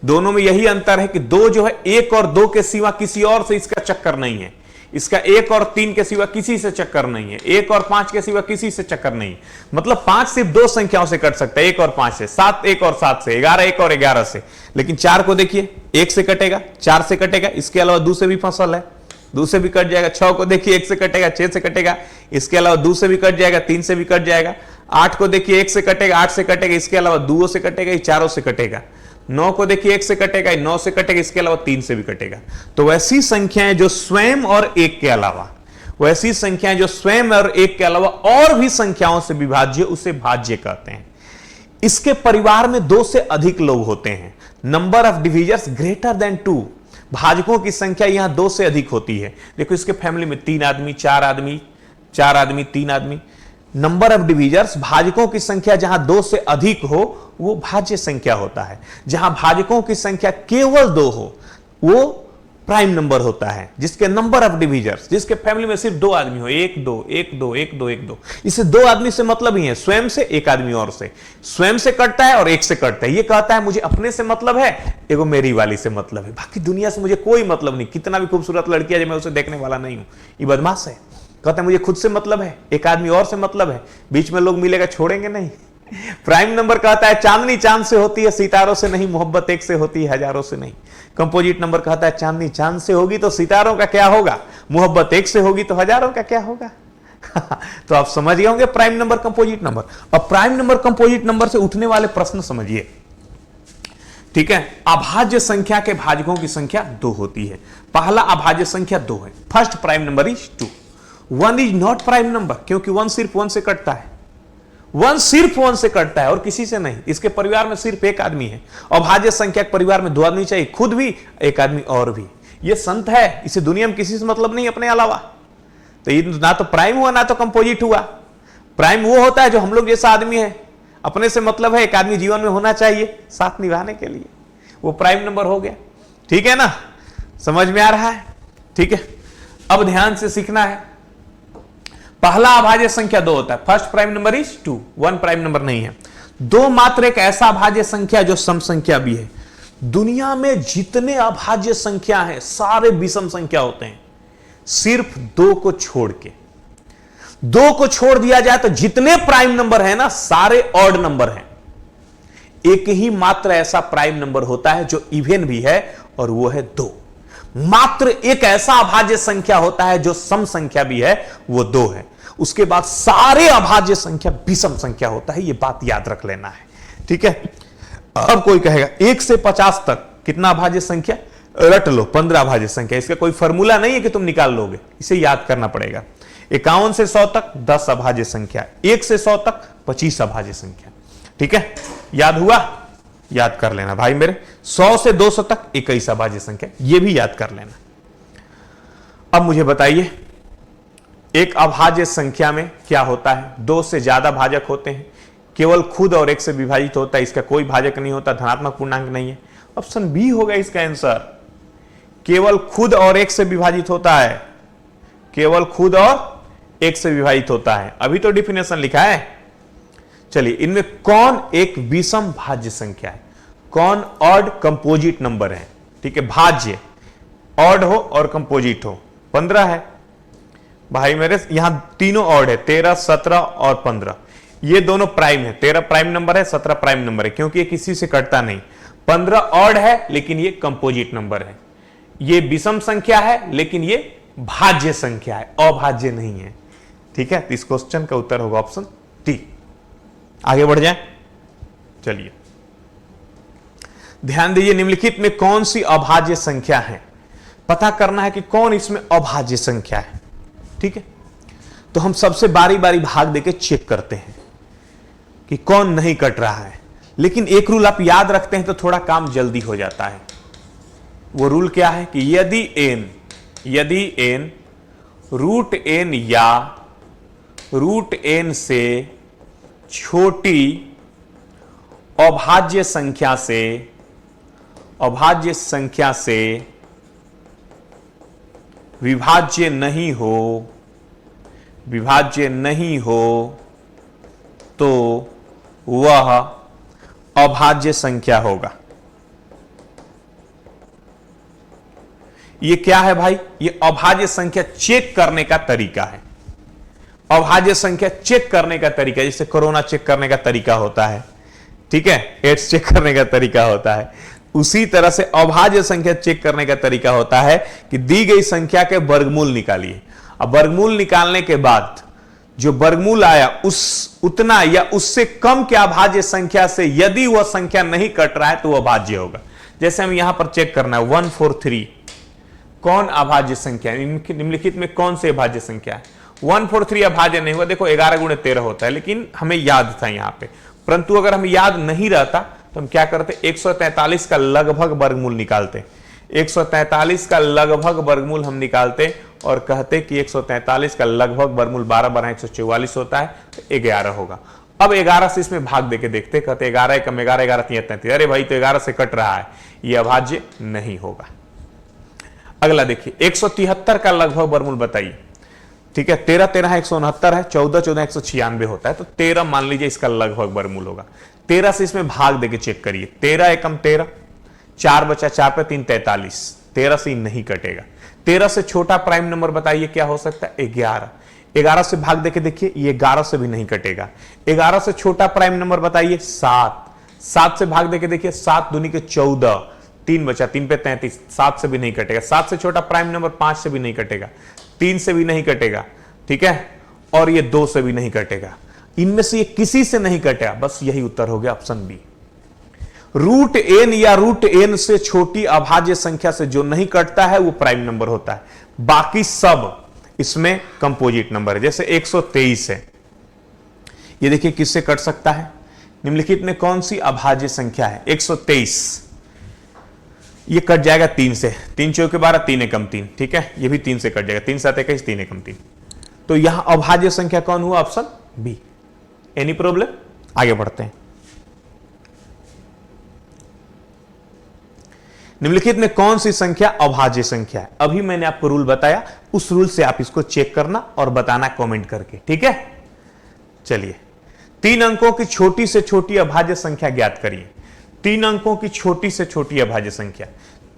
दोनों में यही अंतर है कि 2 जो है 1 और 2 के सिवा किसी और से इसका चक्कर नहीं है, इसका 1 और 3 के सिवा किसी से चक्कर नहीं है, 1 और 5 के सिवा किसी से चक्कर नहीं है। मतलब 5 सिर्फ 2 संख्याओं से कट सकता है, 1 और 5 से, 7 1 और 7 से, 11 1 और 11 से। लेकिन 4 को देखिए 1 से कटेगा, 4 से कटेगा, इसके अलावा 2 से भी फसल है, 2 से भी कट जाएगा। 6 को देखिए 1 से कटेगा, 6 से कटेगा, इसके अलावा 2 से भी कट जाएगा, 3 से भी कट जाएगा। 8 को देखिए 1 से कटेगा, 8 से कटेगा, इसके अलावा 2 से कटेगा, 4 से कटेगा। 9 को देखिए 1 से कटेगा, 9 से कटेगा, इसके अलावा 3 से भी कटेगा। तो वैसी संख्याएं जो स्वयं और एक के अलावा, वैसी संख्याएं जो स्वयं और एक के अलावा और भी संख्याओं से विभाज्य, उसे भाज्य कहते हैं। इसके परिवार में 2 से अधिक लोग होते हैं। Number of divisors greater than 2, भाजकों की संख्या यहां 2 से अधिक होती है। देखो इसके फैमिली में 3 आदमी, 4 आदमी, 4 आदमी, 3 आदमी। नंबर ऑफ डिविजर्स, भाजकों की संख्या जहां 2 से अधिक हो वो भाज्य संख्या होता है। जहां भाजकों की संख्या केवल 2 हो वो प्राइम नंबर होता है। जिसके नंबर ऑफ डिविजर्स, जिसके फैमिली में सिर्फ 2 आदमी हो, 1 2 1 2 1 2 1 2, इसे 2 आदमी से मतलब ही है, स्वयं से, एक आदमी और से। स्वयं से कटता है और एक से कटता है। ये कहता है मुझे अपने से मतलब है, एगो मेरी वाली से मतलब है, बाकी दुनिया से मुझे कोई मतलब नहीं। कितना भी खूबसूरत लड़की है, मैं उसे देखने वाला नहीं हूं, ये बदमाश है। कहता है मुझे खुद से मतलब है, एक आदमी और से मतलब है, बीच में लोग मिलेगा छोड़ेंगे नहीं। प्राइम नंबर कहता है चांदनी चांद से होती है, सितारों से नहीं, मोहब्बत एक से होती है, हजारों से नहीं। कंपोजिट नंबर कहता है चांदनी चांद से होगी तो सितारों का क्या होगा, मोहब्बत एक से होगी तो हजारों का क्या होगा। तो आप समझ गए होंगे प्राइम नंबर, कंपोजिट नंबर। अब प्राइम नंबर, कंपोजिट नंबर से उठने वाले प्रश्न समझिए, ठीक है। अभाज्य संख्या के भाजकों की संख्या 2 होती है। पहला अभाज्य संख्या 2 है, first prime number is 2। 1 is not prime number, क्योंकि 1 सिर्फ 1 से कटता है, 1 सिर्फ 1 से कटता है और किसी से नहीं। इसके परिवार में सिर्फ एक आदमी है। अभाज्य संख्या के परिवार में 2 आदमी चाहिए, खुद भी, एक आदमी और भी। ये संत है, इसे दुनिया में किसी से मतलब नहीं अपने अलावा। तो ये ना तो प्राइम हुआ ना तो कंपोजिट हुआ। प्राइम वो होता है जो हम लोग जैसा आदमी है, अपने से मतलब है, एक आदमी जीवन में होना चाहिए साथ निभाने के लिए, वो प्राइम नंबर हो गया। ठीक है ना, समझ में आ रहा है? ठीक है, अब ध्यान से सीखना है। पहला अभाज्य संख्या 2 होता है, first prime number is 2, 1 prime number नहीं है। 2 मात्र एक ऐसा अभाज्य संख्या जो सम संख्या भी है। दुनिया में जितने अभाज्य संख्या हैं सारे विषम संख्या होते हैं, सिर्फ 2 को छोड़ के। 2 को छोड़ दिया जाए तो जितने प्राइम नंबर है ना, सारे ऑड नंबर हैं। एक ही मात्र ऐसा प्राइम नंबर होता है जो इवन भी है, और वो है 2। मात्र एक ऐसा अभाज्य संख्या होता है जो सम संख्या भी है, वो 2 है। उसके बाद सारे अभाज्य संख्या विषम संख्या होता है, ये बात याद रख लेना है। ठीक है, अब कोई कहेगा 1 से 50 तक कितना अभाज्य संख्या, रट लो 15 अभाज्य संख्या। इसका कोई फॉर्मूला नहीं है कि तुम निकाल लोगे, इसे याद करना पड़ेगा। 51 से 100 तक 10 अभाज्य संख्या, 1 से 100 तक 25 अभाज्य संख्या। ठीक है, याद हुआ? याद कर लेना भाई मेरे। 100 से 200 तक 21 अभाज्य संख्या, यह भी याद कर लेना। अब मुझे बताइए, एक अभाज्य संख्या में क्या होता है? 2 से ज्यादा भाजक होते हैं, केवल खुद और एक से विभाजित होता है, इसका कोई भाजक नहीं होता, धनात्मक पूर्णांक नहीं है। ऑप्शन बी होगा इसका आंसर, केवल खुद और एक से विभाजित होता है, केवल खुद और एक से विभाजित होता है। अभी तो डिफिनेशन लिखा है। चलिए, इनमें कौन एक विषम भाज्य संख्या है, कौन ऑड कंपोजिट नंबर है? ठीक है, भाज्य ऑड हो और कंपोजिट हो। 15 है भाई मेरे, यहां तीनों ऑड है, 13, 17 और 15। ये दोनों प्राइम है, 13 प्राइम नंबर है, 17 प्राइम नंबर है, क्योंकि ये किसी से कटता नहीं। 15 ऑड है लेकिन ये कंपोजिट नंबर है। ये विषम संख्या है लेकिन ये भाज्य संख्या है, अभाज्य नहीं है। ठीक है, तो इस क्वेश्चन का उत्तर होगा ऑप्शन टी। आगे बढ़ जाए, चलिए ध्यान दीजिए, निम्नलिखित में कौन सी अभाज्य संख्या है, पता करना है कि कौन इसमें अभाज्य संख्या है। ठीक है, तो हम सबसे बारी बारी भाग देके चेक करते हैं कि कौन नहीं कट रहा है। लेकिन एक रूल आप याद रखते हैं तो थोड़ा काम जल्दी हो जाता है। वो रूल क्या है कि यदि n रूट n या रूट n से छोटी अभाज्य संख्या से विभाज्य नहीं हो तो वह अभाज्य संख्या होगा। ये क्या है भाई? ये अभाज्य संख्या चेक करने का तरीका है। अभाज्य संख्या चेक करने का तरीका, जैसे कोरोना चेक करने का तरीका होता है, ठीक है, एड्स चेक करने का तरीका होता है, उसी तरह से अभाज्य संख्या चेक करने का तरीका होता है कि दी गई संख्या के वर्गमूल निकालिए। अब वर्गमूल निकालने के बाद जो वर्गमूल आया उतना या उससे कम के अभाज्य संख्या से यदि वह संख्या नहीं कट रहा है तो वह भाज्य होगा। जैसे हम यहां पर चेक करना है 143 कौन अभाज्य संख्या है, निम्नलिखित में कौन से अभाज्य संख्या है? 143 अभाज्य नहीं हुआ। देखो 11 गुणे 13 होता है, लेकिन हमें याद था यहां पे, परंतु अगर हमें याद नहीं रहता तो हम क्या करते, 143 का लगभग वर्गमूल निकालते। 143 का लगभग वर्गमूल हम निकालते और कहते कि 143 का लगभग वर्गमूल 12 12 144 होता है, तो 11 होगा। अब 11 से इसमें भाग देके देखते, कहते 11 कम 11 11 33, अरे भाई तो 11 से कट रहा है, यह अभाज्य नहीं होगा। अगला देखिए 173 का लगभग वर्गमूल बताइए। ठीक है, 13 13 169 है, 14 14 196 होता है, तो 13 मान लीजिए इसका लगभग वर्गमूल होगा। 13 से इसमें भाग देके चेक करिए, 13 एकम 13, 4 बचा 4 पे 3 43, 13 से नहीं कटेगा। 13 से छोटा प्राइम नंबर बताइए क्या हो सकता है? 11। 11 से भाग देके देखिए, ये 11 से भी नहीं कटेगा। 11 से छोटा प्राइम नंबर बताइए 7। 7 से भाग देके देखिए, 7 दूनी के 14, 3 बचा 3 पे 33, 7 से भी नहीं कटेगा। 7 से छोटा प्राइम नंबर 5 से भी नहीं कटेगा, 3 से भी नहीं कटेगा, ठीक है, और ये 2 से भी नहीं कटेगा। इनमें से ये किसी से नहीं कटेगा, बस यही उत्तर हो गया ऑप्शन बी। रूट n या रूट n से छोटी अभाज्य संख्या से जो नहीं कटता है वो प्राइम नंबर होता है, बाकी सब इसमें कंपोजिट नंबर है। जैसे 123 है, ये देखिए किससे कट सकता है, निम्नलिखित में कौन सी अभाज्य संख्या है? 123, ये कट जाएगा 3 से, 3 चौके 12, 3 एकम 3, ठीक है, ये भी 3 से कट जाएगा, 3 7 21, 3 एकम 3। तो यहां अभाज्य संख्या कौन हुआ? Option B. Any problem? आगे बढ़ते हैं। निम्नलिखित में कौन सी संख्या अभाज्य संख्या है? अभी मैंने आपको रूल बताया, उस रूल से आप इसको चेक करना और बताना कमेंट करके, ठीक है। चलिए 3 अंकों की छोटी से छोटी अभाज्य संख्या ज्ञात करिए। 3 अंकों की छोटी से छोटी अभाज्य संख्या,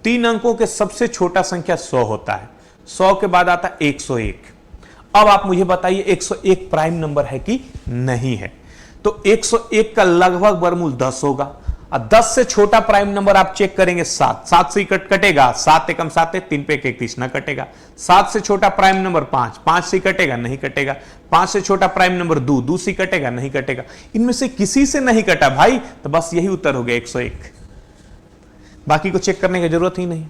3 अंकों के सबसे छोटा संख्या 100 होता है, 100 के बाद आता है 101। अब आप मुझे बताइए 101 प्राइम नंबर है कि नहीं है? तो 101 का लगभग वर्गमूल 10 होगा, और 10 से छोटा प्राइम नंबर आप चेक करेंगे 7, 7 से कटेगा, 7 एकम 7 है, 3 पे 31 ना कटेगा। 7 से छोटा प्राइम नंबर 5, 5 से कटेगा, नहीं कटेगा। 5 से छोटा प्राइम नंबर 2, 2 से कटेगा, नहीं कटेगा। इनमें से किसी से नहीं कटा भाई, तो बस यही उत्तर हो गया 101, बाकी को चेक करने की जरूरत ही नहीं।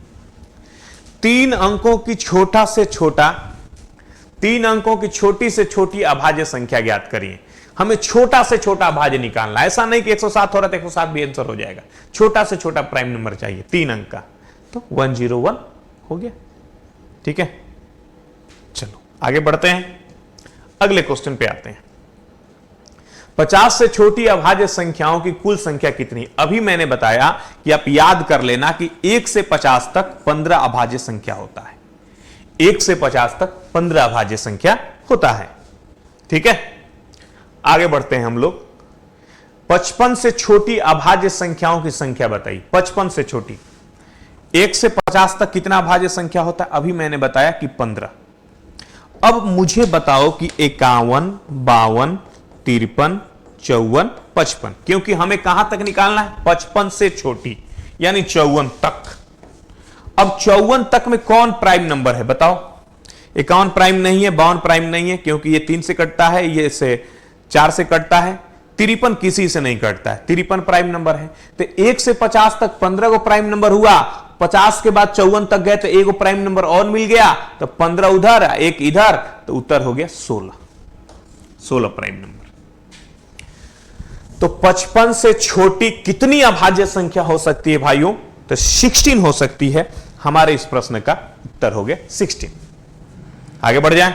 3 अंकों की छोटा से छोटा, 3 अंकों की छोटी से छोटी अभाज्य संख्या ज्ञात करिए। हमें छोटा से छोटा अभाज्य निकालना, ऐसा नहीं कि 107 हो रहा है तो 107 भी आंसर हो जाएगा, छोटा से छोटा प्राइम नंबर चाहिए 3 अंक का, तो 101 हो गया, ठीक है। चलो आगे बढ़ते हैं, अगले क्वेश्चन पे आते हैं। 50 से छोटी अभाज्य संख्याओं की कुल संख्या कितनी? अभी मैंने बताया कि आप याद कर लेना कि 1 से 50 तक 15 अभाज्य संख्या होता है, 1 से 50 तक 15 अभाज्य संख्या होता है, ठीक है। आगे बढ़ते हैं हम लोग। 55 से छोटी अभाज्य संख्याओं की संख्या बताइए। 55 से छोटी, 1 से 50 तक कितना अभाज्य संख्या होता है? अभी मैंने बताया कि 15। अब मुझे बताओ कि 51, 52, 53, 54, 55, क्योंकि हमें कहां तक निकालना है? 55 से छोटी, यानी 54 तक। अब 54 तक में कौन प्राइम नंबर है बताओ? 51 प्राइम नहीं है, 52 प्राइम नहीं है, क्योंकि ये 3 से कटता है, ये से 4 से कटता है। 53 किसी से नहीं कटता है, 53 प्राइम नंबर है। तो 1 से 50 तक 15 को प्राइम नंबर हुआ, 50 के बाद 54 तक गए तो एक प्राइम नंबर और मिल गया, तो 15 उधर, एक इधर, तो उत्तर हो गया 16 प्राइम नंबर। तो 55 से छोटी कितनी अभाज्य संख्या हो सकती है भाइयों? तो 16 हो सकती है। हमारे इस प्रश्न का उत्तर हो गया 16। आगे बढ़ जाएं,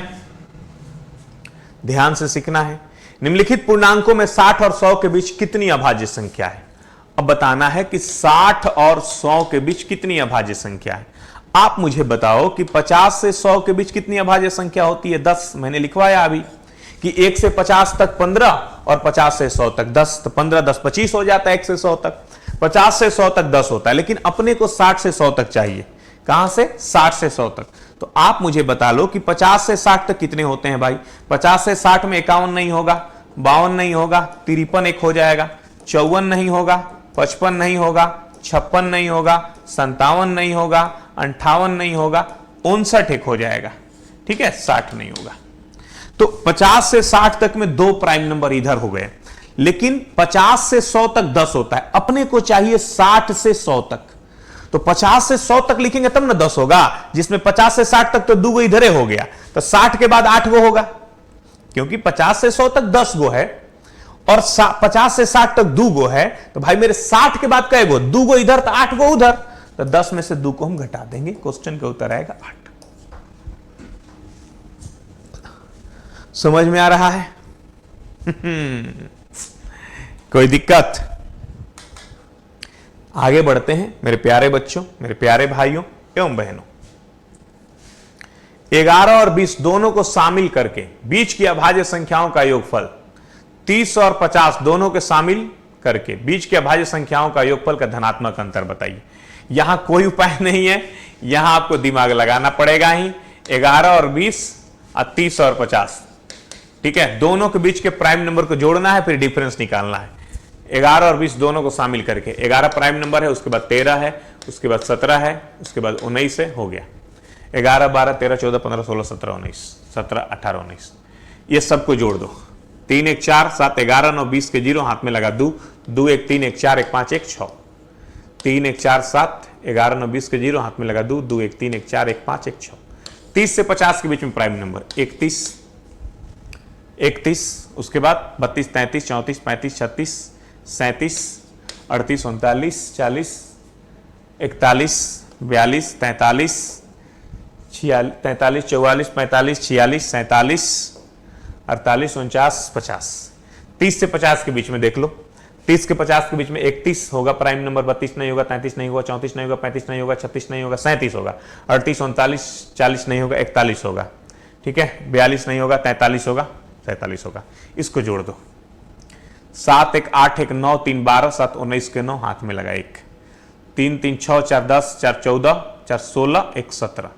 ध्यान से सीखना है। निम्नलिखित पूर्णांकों में 60 और 100 के बीच कितनी अभाज्य संख्या है? अब बताना है कि 60 और 100 के बीच कितनी अभाज्य संख्या है। आप मुझे बताओ कि 50 से 100 के बीच कितनी अभाज्य संख्या होती है? 10। मैंने लिखवाया अभी कि 1 से 50 तक 15 और 50 से 100 तक 10, तो 15 10 25 हो जाता है। 1 से 100 तक, 50 से 100 तक 10 होता है, लेकिन अपने को 60 से 100 तक चाहिए। कहां से? 60 से 100 तक। तो आप मुझे बता लो कि 50 से 60 तक कितने होते हैं भाई? 50 से 60 में 51 नहीं होगा, 52 नहीं होगा, 53 एक हो जाएगा, 54 नहीं होगा, 55 नहीं होगा, 56 नहीं होगा, 57 नहीं होगा, 58 नहीं होगा, 59 एक हो जाएगा। ठीक है, 60 नहीं होगा। तो 50 से 60 तक में 2 प्राइम नंबर इधर हो गए, लेकिन 50 से 100 तक 10 होता है। अपने को चाहिए 60 से 100 तक। तो 50 से 100 तक लिखेंगे तब ना 10 होगा, जिसमें 50 से 60 तक तो 2 गो इधर हो गया, तो 60 के बाद 8 गो होगा, क्योंकि 50 से 100 तक 10 गो है और 50 से 60 तक 2 गो है। तो भाई मेरे 60 के बाद कै गो? 2 गो इधर तो 8 गो उधर, तो 10 में से 2 को हम घटा देंगे। क्वेश्चन का उत्तर आएगा 8। समझ में आ रहा है? कोई दिक्कत? आगे बढ़ते हैं मेरे प्यारे बच्चों, मेरे प्यारे भाइयों एवं बहनों। 11 और 20 दोनों को शामिल करके बीच की अभाज्य संख्याओं का योगफल, 30 और 50 दोनों के शामिल करके बीच की अभाज्य संख्याओं का योगफल का धनात्मक अंतर बताइए। यहां कोई उपाय नहीं है, यहां आपको दिमाग लगाना पड़ेगा ही। 11 और 20 और 30 और 50, ठीक है, दोनों के बीच के प्राइम नंबर को जोड़ना है, फिर डिफरेंस निकालना है। 11 और 20 दोनों को शामिल करके 11 प्राइम नंबर है, उसके बाद 13 है, उसके बाद 17 है, उसके बाद 19 है, हो गया 11 12 13 14 15 16 17 19 17 18 19। ये सबको जोड़ दो। 3 1 4 7 11 9 20 के 0 हाथ में लगा 2 2 1 3 1 4 1 5 1 6 3 1 4 7 11 9 20 के 0 हाथ में लगा 2 2 1 3 1 4 1 5 1 6। 30 से 50 के बीच में प्राइम नंबर 31 31, उसके बाद 32 33 34 35 36 37 38 39 40 41 42 43 43 44 45 46 47 48 49 50। 30 से 50 के बीच में देख लो। 30 के 50 के बीच में 31 होगा प्राइम नंबर, 32 नहीं होगा, 33 नहीं होगा, 34 नहीं होगा, 35 नहीं होगा, 36 नहीं होगा, 37 होगा, 38 39 40 नहीं होगा, 41 होगा, ठीक है, 42 नहीं होगा, 43 होगा, 47 होगा। इसको जोड़ दो। 7 1 8 1 9 3 12 7 19 के 9 हाथ में लगा 1 3 3 6 4 10 4 14 4 16 1 17।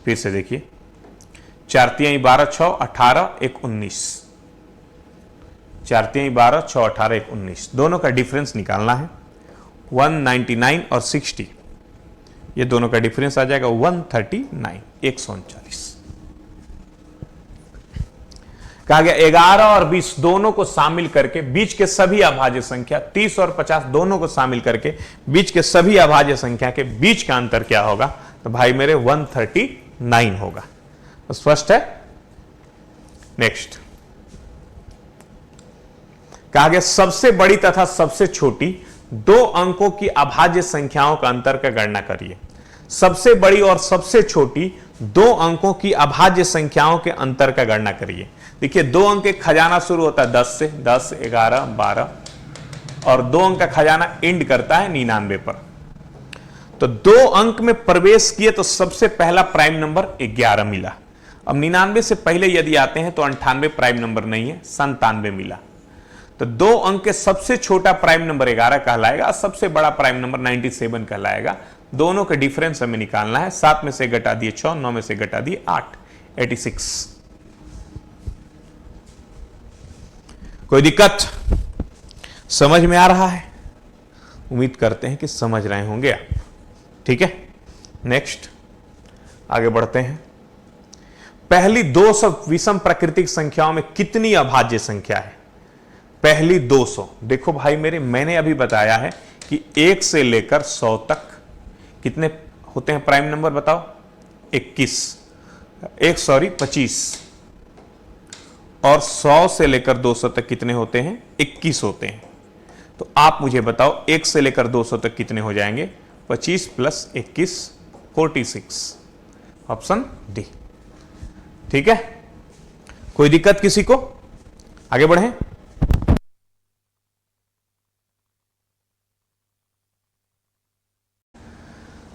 फिर से देखिए, 4 3 12 6 18 1 19, 4 3 12 6 18 1 19। दोनों का डिफरेंस निकालना है। 199 और 60, ये दोनों का डिफरेंस आ जाएगा 139 139। कहा गया 11 और 20 दोनों को शामिल करके बीच के सभी अभाज्य संख्या, 30 और 50 दोनों को शामिल करके बीच के सभी अभाज्य संख्या के बीच का अंतर क्या होगा? तो भाई मेरे 139 होगा। तो स्पष्ट है? नेक्स्ट कहा गया सबसे बड़ी तथा सबसे छोटी 2 अंकों की अभाज्य संख्याओं का अंतर का गणना करिए। सबसे बड़ी और सबसे छोटी 2 अंकों की अभाज्य संख्याओं के अंतर का गणना करिए। देखिए 2 अंक के खजाना शुरू होता है 10 से, 10 11 12, और 2 अंक का खजाना एंड करता है 99 पर। तो 2 अंक में प्रवेश किए तो सबसे पहला प्राइम नंबर 11 मिला। अब 99 से पहले यदि आते हैं तो 98 प्राइम नंबर नहीं है, 97 मिला। तो 2 अंक के सबसे छोटा प्राइम नंबर 11 कहलाएगा, सबसे बड़ा प्राइम नंबर 97 कहलाएगा। दोनों के डिफरेंस हमें निकालना है। 7 में से घटा दिए 6, 9 में से घटा दिए 8, 86। कोई दिक्कत? समझ में आ रहा है? उम्मीद करते हैं कि समझ रहे होंगे आप। ठीक है, नेक्स्ट आगे बढ़ते हैं। पहली 200 विषम प्राकृतिक संख्याओं में कितनी अभाज्य संख्या है? पहली 200। देखो भाई मेरे, मैंने अभी बताया है कि 1 से लेकर 100 तक कितने होते हैं प्राइम नंबर, बताओ? 25। और 100 से लेकर 200 तक कितने होते हैं? 21 होते हैं। तो आप मुझे बताओ 1 से लेकर 200 तक कितने हो जाएंगे? 25 + 21, 46। Option D. ठीक है, कोई दिक्कत किसी को? आगे बढ़ें।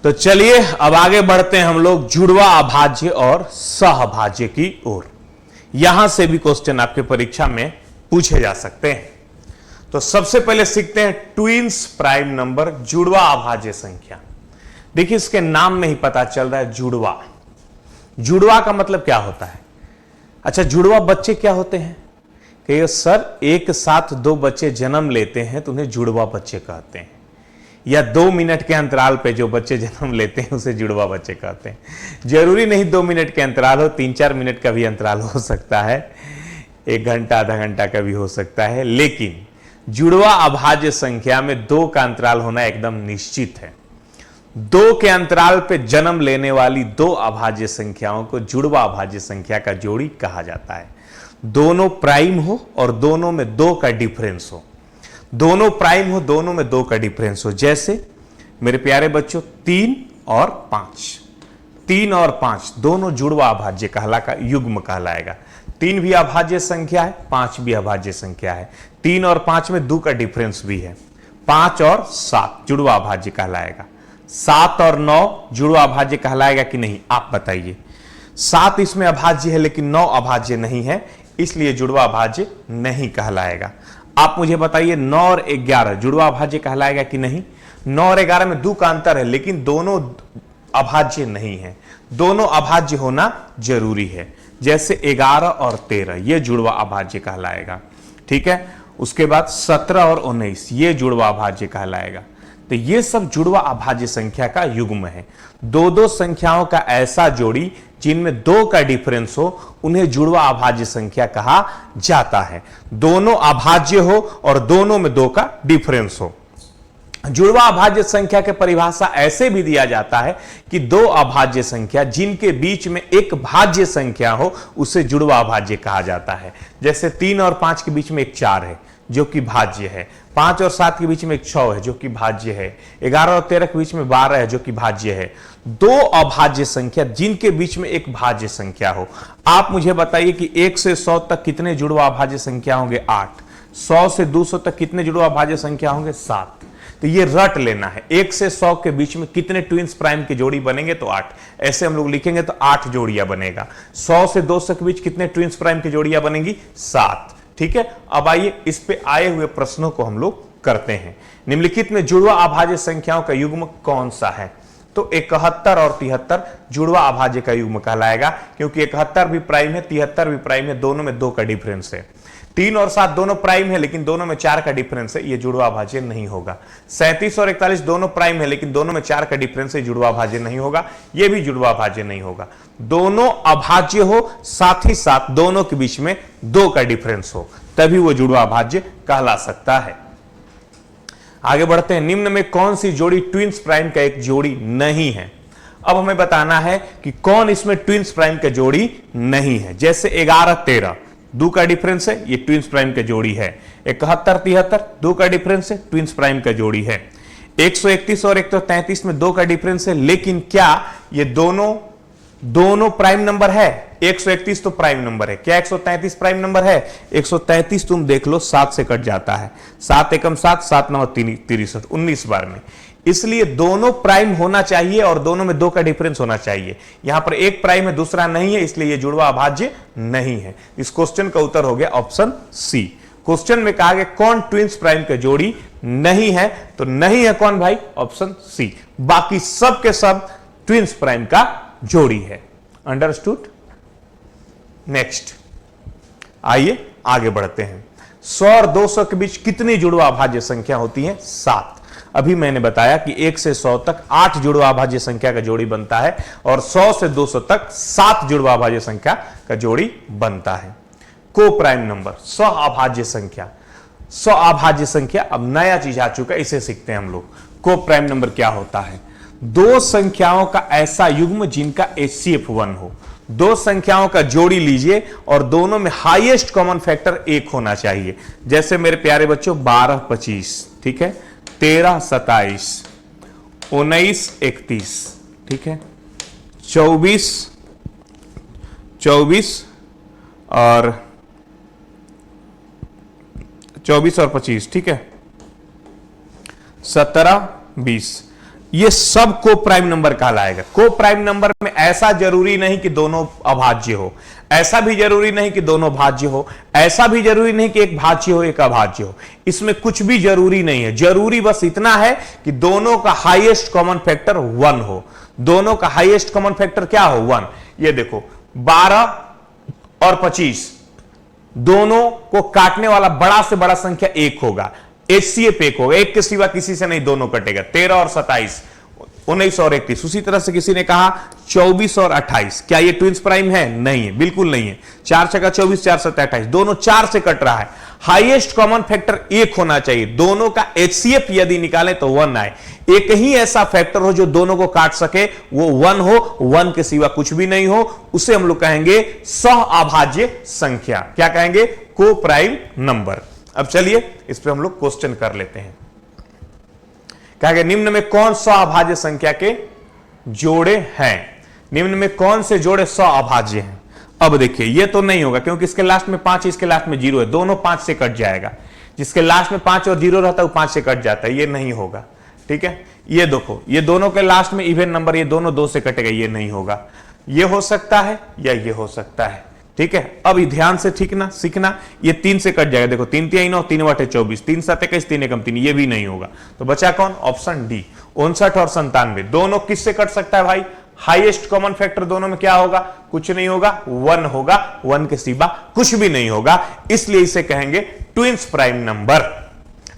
तो चलिए अब आगे बढ़ते हैं हम लोग जुड़वा अभाज्य और सहअभाज्य की ओर। यहां से भी क्वेश्चन आपके परीक्षा में पूछे जा सकते हैं। तो सबसे पहले सीखते हैं ट्विन्स प्राइम नंबर, जुड़वा अभाज्य संख्या। देखिए इसके नाम में ही पता चल रहा है जुड़वा। जुड़वा का मतलब क्या होता है? अच्छा, जुड़वा बच्चे क्या होते हैं? कहिए सर एक साथ 2 बच्चे जन्म लेते हैं तो उन्हें जुड़वा बच्चे कहते हैं, या 2 मिनट के अंतराल पे जो बच्चे जन्म लेते हैं उसे जुड़वा बच्चे कहते हैं। जरूरी नहीं 2 मिनट के अंतराल हो, 3-4 मिनट का भी अंतराल हो सकता है, 1 घंटा आधा घंटा का भी हो सकता है, लेकिन जुड़वा अभाज्य संख्या में 2 का अंतराल होना एकदम निश्चित है। 2 के अंतराल पे जन्म लेने वाली 2 अभाज्य संख्याओं को जुड़वा अभाज्य संख्या का जोड़ी कहा जाता है। दोनों प्राइम हो और दोनों में 2 का डिफरेंस हो। दोनों प्राइम हो, दोनों में 2 का डिफरेंस हो। जैसे मेरे प्यारे बच्चों 3 और 5, 3 और 5 दोनों जुड़वा अभाज्य कहलाएगा, युग्म कहलाएगा। 3 भी अभाज्य संख्या है, 5 भी अभाज्य संख्या है। 3 और 5 में 2 का डिफरेंस भी है। 5 और 7 जुड़वा अभाज्य कहलाएगा। 7 और 9 जुड़वा अभाज्य कहलाएगा कि नहीं, आप बताइए। 7 इसमें अभाज्य है लेकिन 9 अभाज्य नहीं है, इसलिए जुड़वा अभाज्य नहीं कहलाएगा। आप मुझे बताइए 9 और 11 जुड़वा अभाज्य कहलाएगा कि नहीं? 9 और 11 में 2 का अंतर है लेकिन दोनों अभाज्य नहीं है। दोनों अभाज्य होना जरूरी है। जैसे 11 और 13 ये जुड़वा अभाज्य कहलाएगा। ठीक है, उसके बाद 17 और 19 ये जुड़वा अभाज्य कहलाएगा। तो ये सब जुड़वा अभाज्य संख्या का युग्म है। 2 संख्याओं का ऐसा जोड़ी जिनमें 2 का डिफरेंस हो उन्हें जुड़वा अभाज्य संख्या कहा जाता है। दोनों अभाज्य हो और दोनों में 2 का डिफरेंस हो। जुड़वा अभाज्य संख्या के परिभाषा ऐसे भी दिया जाता है कि 2 अभाज्य संख्या जिनके बीच में एक भाज्य संख्या हो उसे जुड़वा अभाज्य कहा जाता है। जैसे 3 और 5 के बीच में एक 4 है जो कि भाज्य है, 5 और 7 के बीच में एक 6 है जो कि भाज्य है, 11 और 13 के बीच में 12 है जो कि भाज्य है। 2 अभाज्य संख्या जिनके बीच में एक भाज्य संख्या हो। आप मुझे बताइए कि 1 से 100 तक कितने जुड़वा अभाज्य संख्या होंगे? 8। 100 से 200 तक कितने जुड़वा अभाज्य संख्या होंगे? 7। तो ये रट लेना है। 1 से 100 के बीच में कितने ट्विन्स प्राइम की जोड़ी बनेंगे? तो 8। ऐसे हम लोग लिखेंगे तो 8 जोड़ियां बनेगा। 100 से 200 के बीच कितने ट्विन्स प्राइम की जोड़ियां बनेंगी? 7। ठीक है, अब आइए इस पे आए हुए प्रश्नों को हम लोग करते हैं। निम्नलिखित में जुड़वा अभाज्य संख्याओं का युग्म कौन सा है? तो 71 और 73 जुड़वा अभाज्य का युग्म कहलाएगा, क्योंकि 71 भी प्राइम है, 73 भी प्राइम है, दोनों में 2 का डिफरेंस है। 3 और 7 दोनों प्राइम है लेकिन दोनों में 4 का डिफरेंस है, ये जुड़वा अभाज्य नहीं होगा। 37 और 41 दोनों प्राइम है लेकिन दोनों में 4 का डिफरेंस है, जुड़वा अभाज्य नहीं होगा, ये भी जुड़वा अभाज्य नहीं होगा। दोनों अभाज्य हो, साथ ही साथ दोनों के बीच में 2 का डिफरेंस हो, तभी वो जुड़वा अभाज्य कहला सकता है। आगे बढ़ते हैं। निम्न में कौन सी जोड़ी ट्विन्स प्राइम का एक जोड़ी नहीं है? अब हमें बताना है कि कौन इसमें ट्विन्स प्राइम का जोड़ी नहीं है। जैसे 11-13 2 का डिफरेंस है, ये ट्विन्स प्राइम का जोड़ी है। 71-73 2 का डिफरेंस है, ट्विन्स प्राइम का जोड़ी है। 131 और 133 में 2 का डिफरेंस है, लेकिन क्या ये दोनों प्राइम नंबर है? 131 तो प्राइम नंबर है, क्या 133 प्राइम नंबर है? 133 तुम देख लो 7 से कट जाता है, 7 एकम 7, 7 9 63, 19 बार में। इसलिए दोनों प्राइम होना चाहिए और दोनों में 2 का डिफरेंस होना चाहिए। यहां पर एक प्राइम है दूसरा नहीं है, इसलिए यह जुड़वा अभाज्य नहीं है। इस क्वेश्चन का उत्तर हो गया ऑप्शन सी। क्वेश्चन में कहा गया कौन ट्विंस प्राइम का जोड़ी नहीं है, तो नहीं है कौन भाई, ऑप्शन सी। बाकी सब के सब ट्विंस प्राइम का जोड़ी है। अंडरस्टूड। नेक्स्ट आइए आगे बढ़ते हैं। 100 और 200 के बीच कितनी जुड़वा अभाज्य संख्या होती है? 7। अभी मैंने बताया कि 1 से 100 तक 8 जुड़वा अभाज्य संख्या का जोड़ी बनता है और 100 से 200 तक 7 जुड़वा अभाज्य संख्या का जोड़ी बनता है। को प्राइम नंबर, सह संख्या। सह संख्या अब नया चीज आ चुका है, इसे सीखते हैं हम लोग। को प्राइम नंबर क्या होता है? दो संख्याओं का ऐसा युग्म जिनका HCF 1 हो। दो संख्याओं का जोड़ी लीजिए और दोनों में हाईएस्ट कॉमन फैक्टर 1 होना चाहिए। जैसे मेरे प्यारे बच्चों 12 25, ठीक है, 13 27, 19 31, ठीक है, 24 और 25, ठीक है, 17 20, ये सब को प्राइम नंबर कहलाएगा। को प्राइम नंबर में ऐसा जरूरी नहीं कि दोनों अभाज्य हो, ऐसा भी जरूरी नहीं कि दोनों भाज्य हो, ऐसा भी जरूरी नहीं कि एक भाज्य हो एक अभाज्य हो। इसमें कुछ भी जरूरी नहीं है। जरूरी बस इतना है कि दोनों का हाईएस्ट कॉमन फैक्टर 1 हो। दोनों का हाईएस्ट कॉमन फैक्टर क्या हो? 1। ये देखो 12 और 25 दोनों को काटने वाला बड़ा से बड़ा संख्या 1 होगा। HCF 1 होगा, एक के सिवा किसी से नहीं, दोनों कटेगा। 13 और 27, 19 और 31। उसी तरह से किसी ने कहा 24 और 28, क्या ये ट्विंस प्राइम है? नहीं है, बिल्कुल नहीं है। 4 छक्का 24, 4 सत्ता 28, दोनों 4 से कट रहा है। हाईएस्ट कॉमन फैक्टर 1 होना चाहिए। दोनों का HCF यदि निकालें तो 1 आए। एक ही ऐसा फैक्टर हो जो दोनों को काट सके, वो 1 हो, 1 के सिवा कुछ भी नहीं हो, उसे हम लोग कहेंगे सह अभाज्य संख्या। क्या कहेंगे? को प्राइम नंबर। अब चलिए इस पे हम लोग क्वेश्चन कर लेते हैं। कहा गया निम्न में कौन सह अभाज्य संख्या के जोड़े हैं? निम्न में कौन से जोड़े सह अभाज्य हैं? अब देखिए ये तो नहीं होगा क्योंकि इसके लास्ट में 5 इसके लास्ट में 0 है, दोनों 5 से कट जाएगा। जिसके लास्ट में 5 और 0 रहता है वो 5 से कट जाता है, ये नहीं होगा। ठीक है, ये देखो ये दोनों के लास्ट में इवन नंबर, ये दोनों 2 से कटेगा, ये नहीं होगा। ये हो सकता है या ये हो सकता है। ठीक है, अब ध्यान से ठीक ना सीखना, ये 3 से कट जाएगा। देखो 3 3 9, 3 बटे 24, 3 7 21, 3 एकम 3, ये भी नहीं होगा। तो बचा कौन? Option D. 59 और 97 दोनों किससे कट सकता है भाई? हाईएस्ट कॉमन फैक्टर दोनों में क्या होगा? कुछ नहीं होगा, 1 होगा। 1 के सिवा कुछ भी नहीं होगा, इसलिए इसे कहेंगे ट्विंस प्राइम नंबर,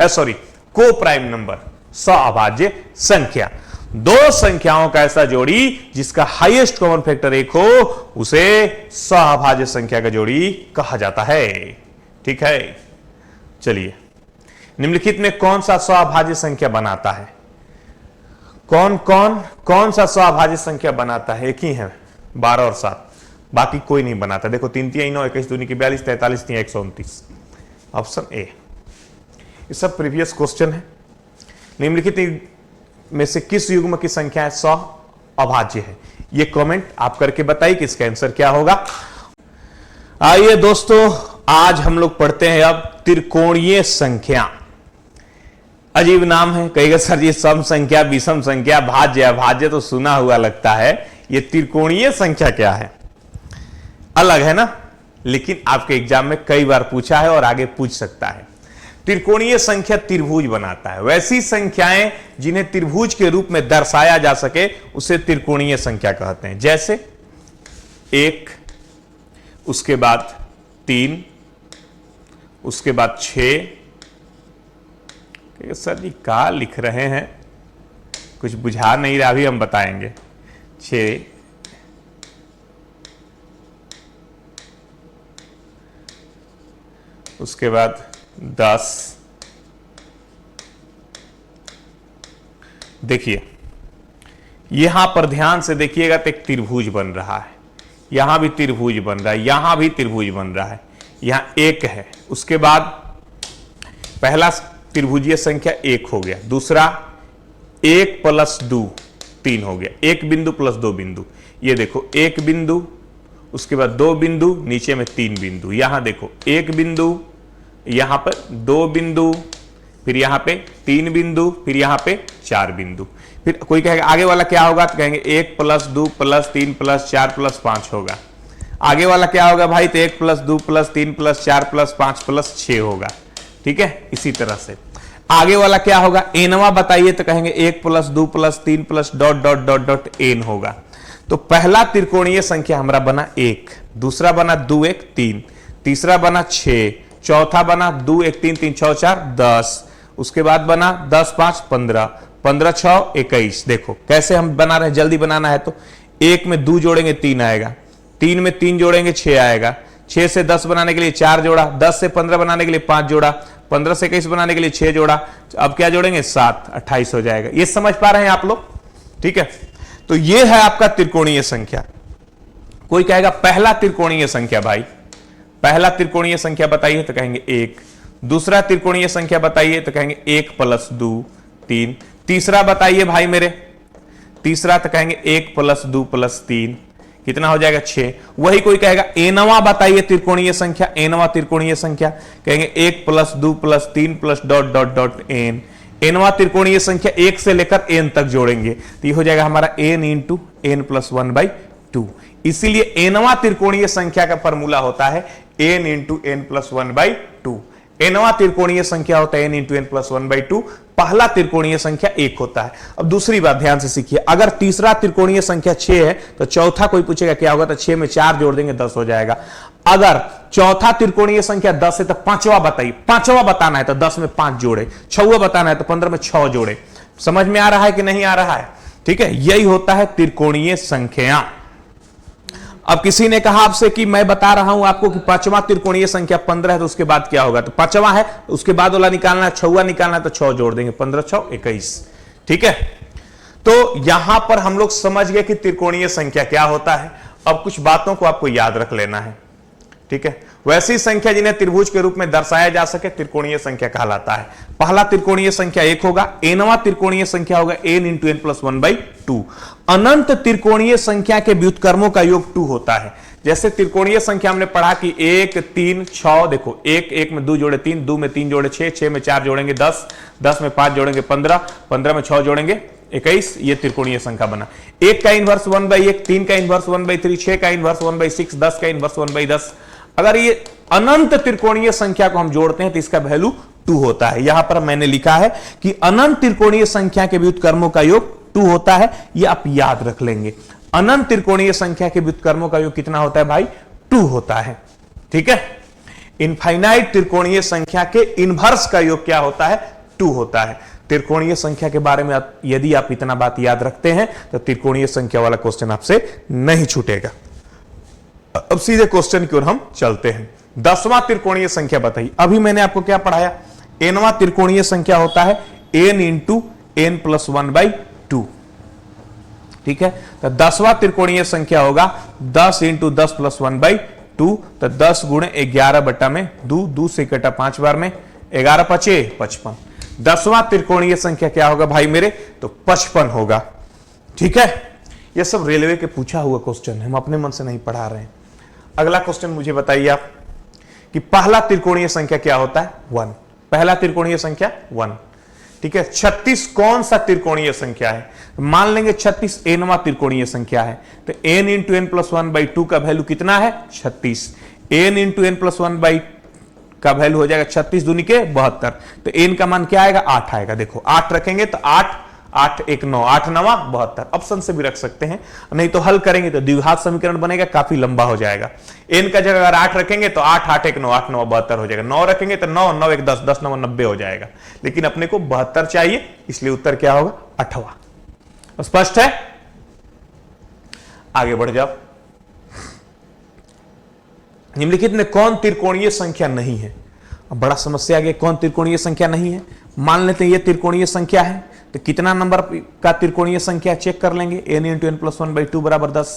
सॉरी को प्राइम नंबर, सहअभाज्य संख्या। दो संख्याओं का ऐसा जोड़ी जिसका हाईएस्ट कॉमन फैक्टर 1 हो, उसे सहअभाज्य संख्या का जोड़ी कहा जाता है। ठीक है, चलिए निम्नलिखित में कौन सा सहअभाज्य संख्या बनाता है? कौन सा सहअभाज्य संख्या बनाता है? एक ही है, 12 और 7, बाकी कोई नहीं बनाता। देखो 3 3 9, 21 दूनी की 42, 43 3 129, ऑप्शन ए। ये सब प्रीवियस क्वेश्चन है। निम्नलिखित में से किस युग्म की संख्या सहअभाज्य है? ये कमेंट आप करके बताइए कि इसका आंसर क्या होगा। आइए दोस्तों, आज हम लोग पढ़ते हैं अब त्रिकोणीय संख्या। अजीब नाम है, कहेगा सर ये सम संख्या, विषम संख्या, भाज्य अभाज्य तो सुना हुआ लगता है, ये त्रिकोणीय संख्या क्या है? अलग है ना, लेकिन आपके एग्जाम में कई बार पूछा है और आगे पूछ सकता है। त्रिकोणीय संख्या त्रिभुज बनाता है। वैसी संख्याएं जिन्हें त्रिभुज के रूप में दर्शाया जा सके उसे त्रिकोणीय संख्या कहते हैं। जैसे 1, उसके बाद 3, उसके बाद 6। सर जी क्या लिख रहे हैं, कुछ बुझा नहीं रहा, अभी हम बताएंगे। 6, उसके बाद 10। देखिए यहां पर ध्यान से देखिएगा तो एक त्रिभुज बन रहा है, यहां भी त्रिभुज बन रहा है, यहां भी त्रिभुज बन रहा है। यहां 1 है, उसके बाद पहला त्रिभुजीय संख्या 1 हो गया, दूसरा 1 + 2 3 हो गया, 1 बिंदु प्लस 2 बिंदु। ये देखो 1 बिंदु, उसके बाद 2 बिंदु, नीचे में 3 बिंदु। यहां देखो 1 बिंदु, यहां पर 2 बिंदु, फिर यहां पे 3 बिंदु, फिर यहां पे 4 बिंदु। फिर कोई कहेगा आगे वाला क्या होगा, तो कहेंगे 1 + 2 + 3 + 4 + 5 होगा। आगे वाला क्या होगा भाई, तो 1 + 2 + 3 + 4 + 5 + 6 होगा। ठीक है, इसी तरह से आगे वाला क्या होगा, एनवा बताइए, तो कहेंगे 1 + 2 + 3 + dot dot dot dot n होगा। तो पहला त्रिकोणीय संख्या हमारा बना 1, दूसरा बना 2 1 3, तीसरा बना 6, चौथा बना 2 1 3 3 6 4 10, उसके बाद बना 10 5 15, 15 6 21। देखो कैसे हम बना रहे हैं, जल्दी बनाना है तो 1 में 2 जोड़ेंगे 3 आएगा, 3 में 3 जोड़ेंगे 6 आएगा, 6 से 10 बनाने के लिए 4 जोड़ा, 10 से 15 बनाने के लिए 5 जोड़ा, 15 से 21 बनाने के लिए 6 जोड़ा, अब क्या जोड़ेंगे 7, 28 हो जाएगा। ये समझ पा रहे हैं आप लोग? ठीक है, तो ये है आपका त्रिकोणीय संख्या। कोई कहेगा पहला त्रिकोणीय संख्या, भाई पहला त्रिकोणीय संख्या बताइए, तो कहेंगे 1, दूसरा त्रिकोणीय संख्या बताइए, तो कहेंगे 1 + 2 3, तीसरा बताइए भाई मेरे, तीसरा तो कहेंगे 1 + 2 + 3, कितना हो जाएगा 6। वही कोई कहेगा एनवा बताइए त्रिकोणीय संख्या, एनवा त्रिकोणीय संख्या, कहेंगे 1 + 2 + 3 + डॉट डॉट डॉट एन। एनवा त्रिकोणीय संख्या 1 से लेकर एन तक जोड़ेंगे तो ये हो जाएगा हमारा n × n + 1/2। इसीलिए एनवा त्रिकोणीय संख्या का फॉर्मूला होता है n × n + 1/2। एनवा त्रिकोणीय संख्या होता है n × n + 1/2, पहला त्रिकोणीय संख्या 1 होता है। अब दूसरी बात ध्यान से सीखिए, अगर तीसरा त्रिकोणीय संख्या 6 है तो चौथा कोई पूछेगा क्या होगा, तो 6 में 4 जोड़ देंगे 10 हो जाएगा। अगर चौथा त्रिकोणीय संख्या 10 है तो पांचवा बताइए, पांचवा बताना है तो 10 में 5 जोड़े, छठवां बताना है तो 15 में 6 जोड़े। समझ में आ रहा है कि नहीं आ रहा है? ठीक है, यही होता है त्रिकोणीय संख्या। अब किसी ने कहा आपसे कि मैं बता रहा हूं आपको कि पांचवा त्रिकोणीय संख्या 15 है, तो उसके बाद क्या होगा, तो पांचवा है उसके बाद वाला निकालना है, छठवां निकालना है तो 6 जोड़ देंगे, 15 6 21। ठीक है, तो यहां पर हम लोग समझ गए कि त्रिकोणीय संख्या क्या होता है। अब कुछ बातों को आपको याद रख लेना है। ठीक है, वैसी संख्या जिन्हें त्रिभुज के रूप में दर्शाया जा सके त्रिकोणीय संख्या कहलाता है। पहला त्रिकोणीय संख्या 1 होगा, एनवा त्रिकोणीय संख्या होगा n × n + 1/2। अनंत त्रिकोणीय संख्या के व्युत्क्रमों का योग 2 होता है। जैसे त्रिकोणीय संख्या हमने पढ़ा कि 1 3 6, देखो 1 में 2 जोड़े 3, 2 में 3 जोड़े 6, 6 में 4 जोड़ेंगे 10, 10 में 5 जोड़ेंगे 15, 15 में 6 जोड़ेंगे 21। ये त्रिकोणीय संख्या बना। 1 का इनवर्स 1/1, 3 का इनवर्स 1/3, 6 का इनवर्स 1/6, 10 का इनवर्स 1/10। अगर ये अनंत त्रिकोणीय संख्या को हम जोड़ते हैं तो इसका वैल्यू 2 होता है। यहां पर मैंने लिखा है कि अनंत त्रिकोणीय संख्या के व्युत्क्रमों का योग 2 होता है, ये आप याद रख लेंगे। अनंत त्रिकोणीय संख्या के व्युत्क्रमों का योग कितना होता है भाई, 2 होता है। ठीक है, इनफाइनाइट त्रिकोणीय संख्या के इनवर्स का योग क्या होता है, 2 होता है। त्रिकोणीय संख्या के बारे में यदि आप इतना बात याद रखते हैं तो त्रिकोणीय संख्या वाला क्वेश्चन आपसे नहीं छूटेगा। अब सीधे क्वेश्चन की ओर हम चलते हैं। 10वां त्रिकोणीय संख्या बताइए। अभी मैंने आपको क्या पढ़ाया, एनवा त्रिकोणीय संख्या होता है n × n + 1/2। ठीक है, तो 10वां त्रिकोणीय संख्या होगा 10 × 10 + 1/2। तो 10 × 11/2, 2 से कटा 5 बार में, 11 5 55। 10वां त्रिकोणीय संख्या क्या होगा भाई मेरे, तो 55 होगा। ठीक है, यह सब रेलवे के पूछा हुआ क्वेश्चन है, हम अपने मन से नहीं पढ़ा रहे हैं। अगला क्वेश्चन मुझे बताइए आप कि पहला त्रिकोणीय संख्या क्या होता है, 1। पहला त्रिकोणीय संख्या 1। ठीक है, 36 कौन सा त्रिकोणीय संख्या है, मान लेंगे 36 एनवा त्रिकोणीय संख्या है, तो n × n + 1/2 का वैल्यू कितना है, 36। n × n + 1/2 का वैल्यू हो जाएगा 36 दूनी के 72। तो n का मान क्या आएगा, 8 आएगा। देखो 8 रखेंगे तो 8 8 1 9, 8 9 72। ऑप्शन से भी रख सकते हैं, नहीं तो हल करेंगे तो द्विघात समीकरण बनेगा, काफी लंबा हो जाएगा। n का जगह अगर 8 रखेंगे तो 8 8 1 9, 8 9 72 हो जाएगा। 9 रखेंगे तो 9 9 1 10, 10 9 90 हो जाएगा। लेकिन अपने को 72 चाहिए, इसलिए उत्तर क्या होगा, 8वां। स्पष्ट है? आगे बढ़ जाओ। निम्नलिखित में कौन त्रिकोणीय संख्या नहीं है? अब बड़ा समस्या आ गया, कौन त्रिकोणीय संख्या नहीं है। मान लेते हैं ये त्रिकोणीय संख्या है, तो कितना नंबर का त्रिकोणीय संख्या चेक कर लेंगे, n × n + 1/2 बराबर 10।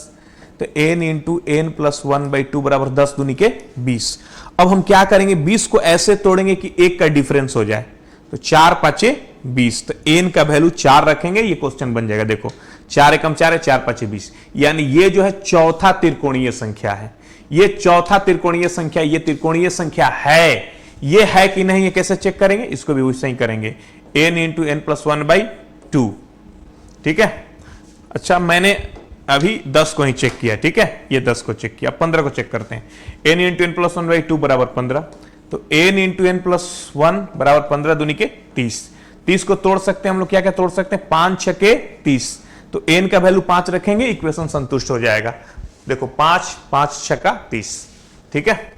तो n × n + 1/2 बराबर 10 दूनी के 20। अब हम क्या करेंगे, 20 को ऐसे तोड़ेंगे कि 1 का डिफरेंस हो जाए, तो 4 5 20। तो n का वैल्यू 4 रखेंगे, ये क्वेश्चन बन जाएगा। देखो 4 एकम 4 है, 4 5 20, यानी ये जो है चौथा त्रिकोणीय संख्या है। ये चौथा त्रिकोणीय संख्या, ये त्रिकोणीय संख्या है, ये है कि नहीं, ये कैसे चेक करेंगे, इसको भी वैसे ही करेंगे, n × n + 1/2। ठीक है, अच्छा मैंने अभी 10 को ही चेक किया, ठीक है, ये 10 को चेक किया, 15 को चेक करते हैं। n into n plus one by two बराबर 15, तो n into n plus one बराबर 15 दूनी के 30। 30 को तोड़ सकते हैं हम लोग, क्या क्या तोड़ सकते हैं, 5 छके 30, तो n का वैल्यू 5 रखेंगे, इक्वेशन संतुष्ट हो जाएगा। देखो 5 5 छका 30, ठीक है।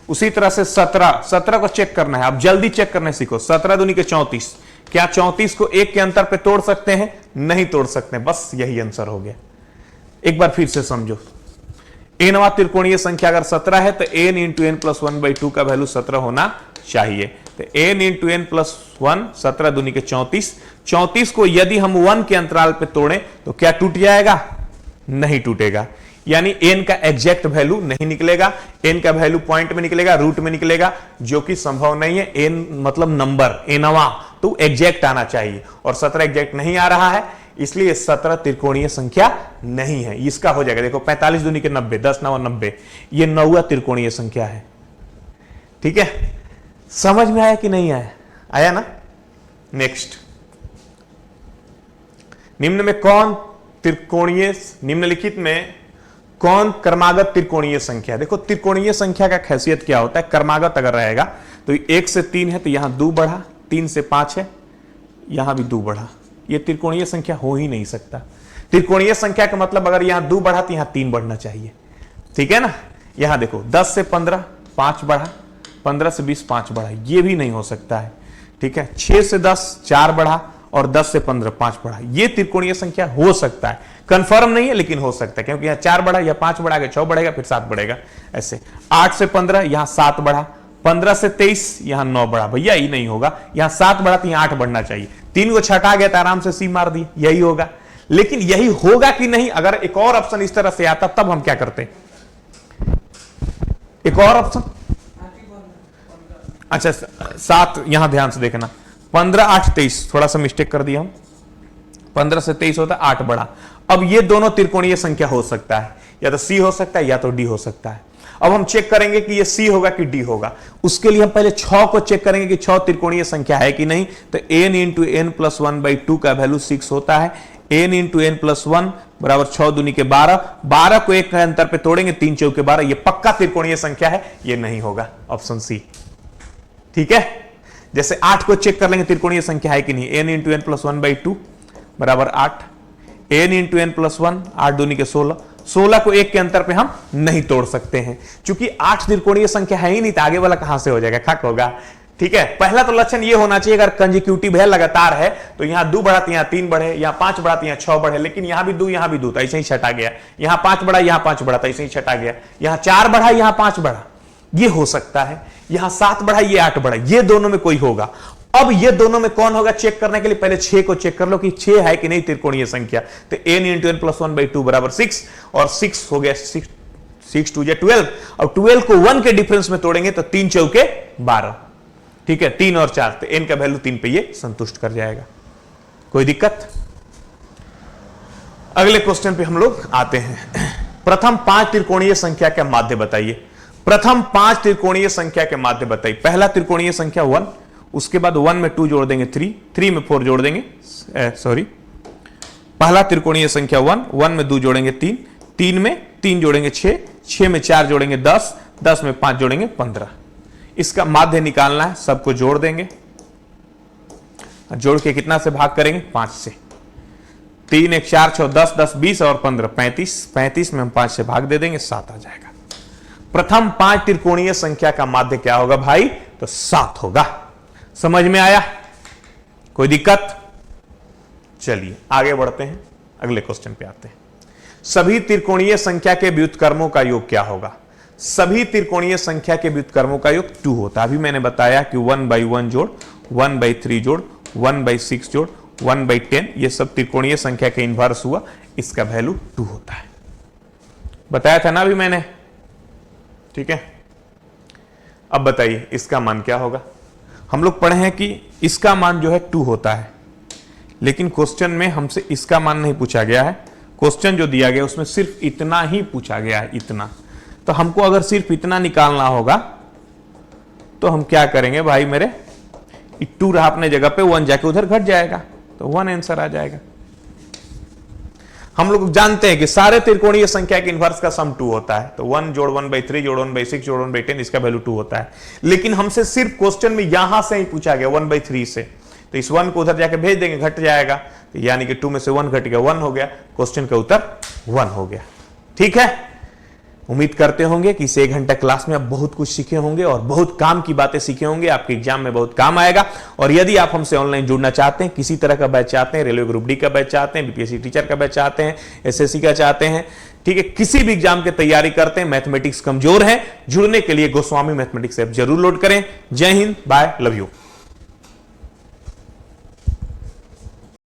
उसी तरह से 17 को चेक करना है, आप जल्दी चेक करना सीखो। 17 दूनी के 34, क्या 34 को एक के अंतर पे तोड़ सकते हैं, नहीं तोड़ सकते, बस यही आंसर हो गया। एक बार फिर से समझो, एनवा त्रिकोणीय संख्या अगर 17 है तो n into n plus one by two का वैल्यू 17 होना चाहिए। तो n into n plus one, 17 दूनी के 34, 34 को यदि हम 1 के अंतराल पे तोड़ें तो क्या टूट जाएगा, नहीं टूटेगा, यानी n का एग्जैक्ट वैल्यू नहीं निकलेगा, n का वैल्यू पॉइंट में निकलेगा, रूट में निकलेगा, जो कि संभव नहीं है। n मतलब नंबर, एनवा, तो एग्जैक्ट आना चाहिए, और 17 एग्जैक्ट नहीं आ रहा है, इसलिए 17 त्रिकोणीय संख्या नहीं है। इसका हो जाएगा, देखो 45 दूनी के 90, 10 9 90, ये 9वां त्रिकोणीय संख्या है, ठीक है। समझ में आया कि नहीं आया, आया ना। नेक्स्ट, निम्न में कौन त्रिकोणीय, निम्नलिखित में कौन क्रमागत त्रिकोणीय संख्या। देखो त्रिकोणीय संख्या का खासियत क्या होता है, क्रमागत अगर रहेगा तो 1 से 3 है तो यहां 2 बढ़ा, 3 से 5 है यहां भी 2 बढ़ा, ये त्रिकोणीय संख्या हो ही नहीं सकता। त्रिकोणीय संख्या का मतलब अगर यहां 2 बढ़ा तो यहां 3 बढ़ना चाहिए, ठीक है ना। यहां देखो 10 से 15 5 बढ़ा, 15 से 20 5 बढ़ा, ये भी नहीं हो सकता है, ठीक है। 6 से 10 4 बढ़ा, और 10 से 15 5 बढ़ा, ये त्रिकोणीय संख्या हो सकता है, कंफर्म नहीं है लेकिन हो सकता है, क्योंकि यहां 4 बढ़ा, या 5 बढ़ा, 6 बढ़ेगा, फिर 7 बढ़ेगा, ऐसे। 8 से 15 यहां 7 बढ़ा, 15 से 23 यहां 9 बढ़ा, भैया ये नहीं होगा, यहां 7 बढ़ा तो यहां 8 बढ़ना चाहिए, 3 को छटा गया तो आराम से सी मार दी, यही होगा। लेकिन यही होगा कि नहीं, अगर एक और ऑप्शन इस तरह से आता तब हम क्या करते, एक और ऑप्शन, अच्छा 7, यहां ध्यान से देखना, 15 8 23, थोड़ा सा मिस्टेक कर दिया हम, 15 से 23 होता है, 8 बढ़ा। अब ये दोनों त्रिकोणीय संख्या हो सकता है, या तो सी हो सकता है या तो डी हो सकता है। अब हम चेक करेंगे कि ये सी होगा कि डी होगा, उसके लिए हम पहले 6 को चेक करेंगे कि 6 त्रिकोणीय संख्या है कि नहीं। तो n into n plus one by two का वैल्यू 6 होता है, n into n plus one बराबर 6 दूनी के 12, 12 को एक के अंतर पे तोड़ेंगे, 3 चौके 12, ये पक्का त्रिकोणीय संख्या है, ये नहीं होगा, ऑप्शन सी, ठीक है। जैसे 8 को चेक कर लेंगे त्रिकोणीय संख्या है कि नहीं, n into n plus one by two बराबर 8, n into n plus one, 8 दूनी के 16, 16 को एक के अंतर पे हम नहीं तोड़ सकते हैं, क्योंकि 8 त्रिकोणीय संख्या है ही नहीं, तो आगे वाला कहां से हो जाएगा, खक होगा, ठीक है। पहला तो लक्षण ये होना चाहिए, अगर कंजिक्यूटिव है, लगातार है, तो यहां 2 बढ़ा तो यहां 3 बढ़े, यहां 5 बढ़ा तो यहां 6 बढ़े, लेकिन यहां भी 2 यहां भी 2, तो ऐसे ही छटा गया, यहां 5 बढ़ा यहां 5 बढ़ा, तो ऐसे ही छटा गया, यहां 4 बढ़ा यहां 5 बढ़ा, ये हो सकता है, यहां 7 बढ़ा ये 8 बढ़ा, ये दोनों में कोई होगा। अब ये दोनों में कौन होगा चेक करने के लिए पहले 6 को चेक कर लो कि 6 है कि नहीं त्रिकोणीय संख्या। तो n into n plus one by two बराबर 6, और 6 हो गया, 6 2 12, और 12 को 1 के डिफरेंस में तोड़ेंगे तो 3 चौके 12, ठीक है, 3 और 4, तो n का वैल्यू 3 पे ये संतुष्ट कर जाएगा। कोई दिक्कत। अगले क्वेश्चन पे हम लोग आते हैं। प्रथम 5 त्रिकोणीय संख्या का माध्य बताइए। प्रथम 5 त्रिकोणीय संख्या के माध्य बताइए। पहला त्रिकोणीय संख्या 1, उसके बाद 1 में 2 जोड़ देंगे 3, 3 में 4 जोड़ देंगे, सॉरी, पहला त्रिकोणीय संख्या 1, 1 में 2 जोड़ेंगे 3, 3 में 3 जोड़ेंगे 6, 6 में 4 जोड़ेंगे 10, 10 में 5 जोड़ेंगे 15। इसका माध्य निकालना है, सबको जोड़ देंगे, जोड़ के कितना से भाग करेंगे, 5 से। 3 1 4 6 10 10 20 और 15 35, 35 में हम 5 से भाग दे देंगे, 7 आ जाएगा। प्रथम 5 त्रिकोणीय संख्या का माध्य क्या होगा भाई, तो 7 होगा। समझ में आया, कोई दिक्कत। चलिए आगे बढ़ते हैं, अगले क्वेश्चन पे आते हैं। सभी त्रिकोणीय संख्या के व्युत्क्रमों का योग क्या होगा। सभी त्रिकोणीय संख्या के व्युत्क्रमों का योग 2 होता है। अभी मैंने बताया कि 1/1 जोड़, 1/3 जोड़, 1/6 जोड़, 1/10, ये सब त्रिकोणीय संख्या के इनवर्स हुआ, इसका वैल्यू 2 होता है। बताया था ना अभी मैंने, ठीक है। अब बताइए इसका मान क्या होगा। हम लोग पढ़े हैं कि इसका मान जो है 2 होता है, लेकिन क्वेश्चन में हमसे इसका मान नहीं पूछा गया है। क्वेश्चन जो दिया गया उसमें सिर्फ इतना ही पूछा गया है, इतना। तो हमको अगर सिर्फ इतना निकालना होगा तो हम क्या करेंगे भाई मेरे, 2 रहा अपने जगह पे, 1 जाके उधर घट जाएगा, तो 1 आंसर आ जाएगा। हम लोग जानते हैं कि सारे त्रिकोणीय संख्या के इनवर्स का सम 2 होता है, तो 1 जोड़ 1/3 जोड़ 1/6 जोड़ 1/10 इसका वैल्यू 2 होता है। लेकिन हमसे सिर्फ क्वेश्चन में यहां से ही पूछा गया 1/3 से, तो इस 1 को उधर जाके भेज देंगे, घट जाएगा, तो यानी कि 2 में से 1 घट गया, 1 हो गया, क्वेश्चन का उत्तर 1 हो गया। ठीक है, उम्मीद करते होंगे कि इस 1 घंटा क्लास में आप बहुत कुछ सीखे होंगे और बहुत काम की बातें सीखे होंगे, आपके एग्जाम में बहुत काम आएगा। और यदि आप हमसे ऑनलाइन जुड़ना चाहते हैं, किसी तरह का बैच चाहते हैं, रेलवे ग्रुप डी का बैच चाहते हैं, बीपीएससी टीचर का बैच चाहते हैं, एसएससी का चाहते हैं, ठीक है, किसी भी एग्जाम की तैयारी करते हैं, मैथमेटिक्स कमजोर है, जुड़ने के लिए गोस्वामी मैथमेटिक्स ऐप जरूर लोड करें। जय हिंद, बाय, लव यू।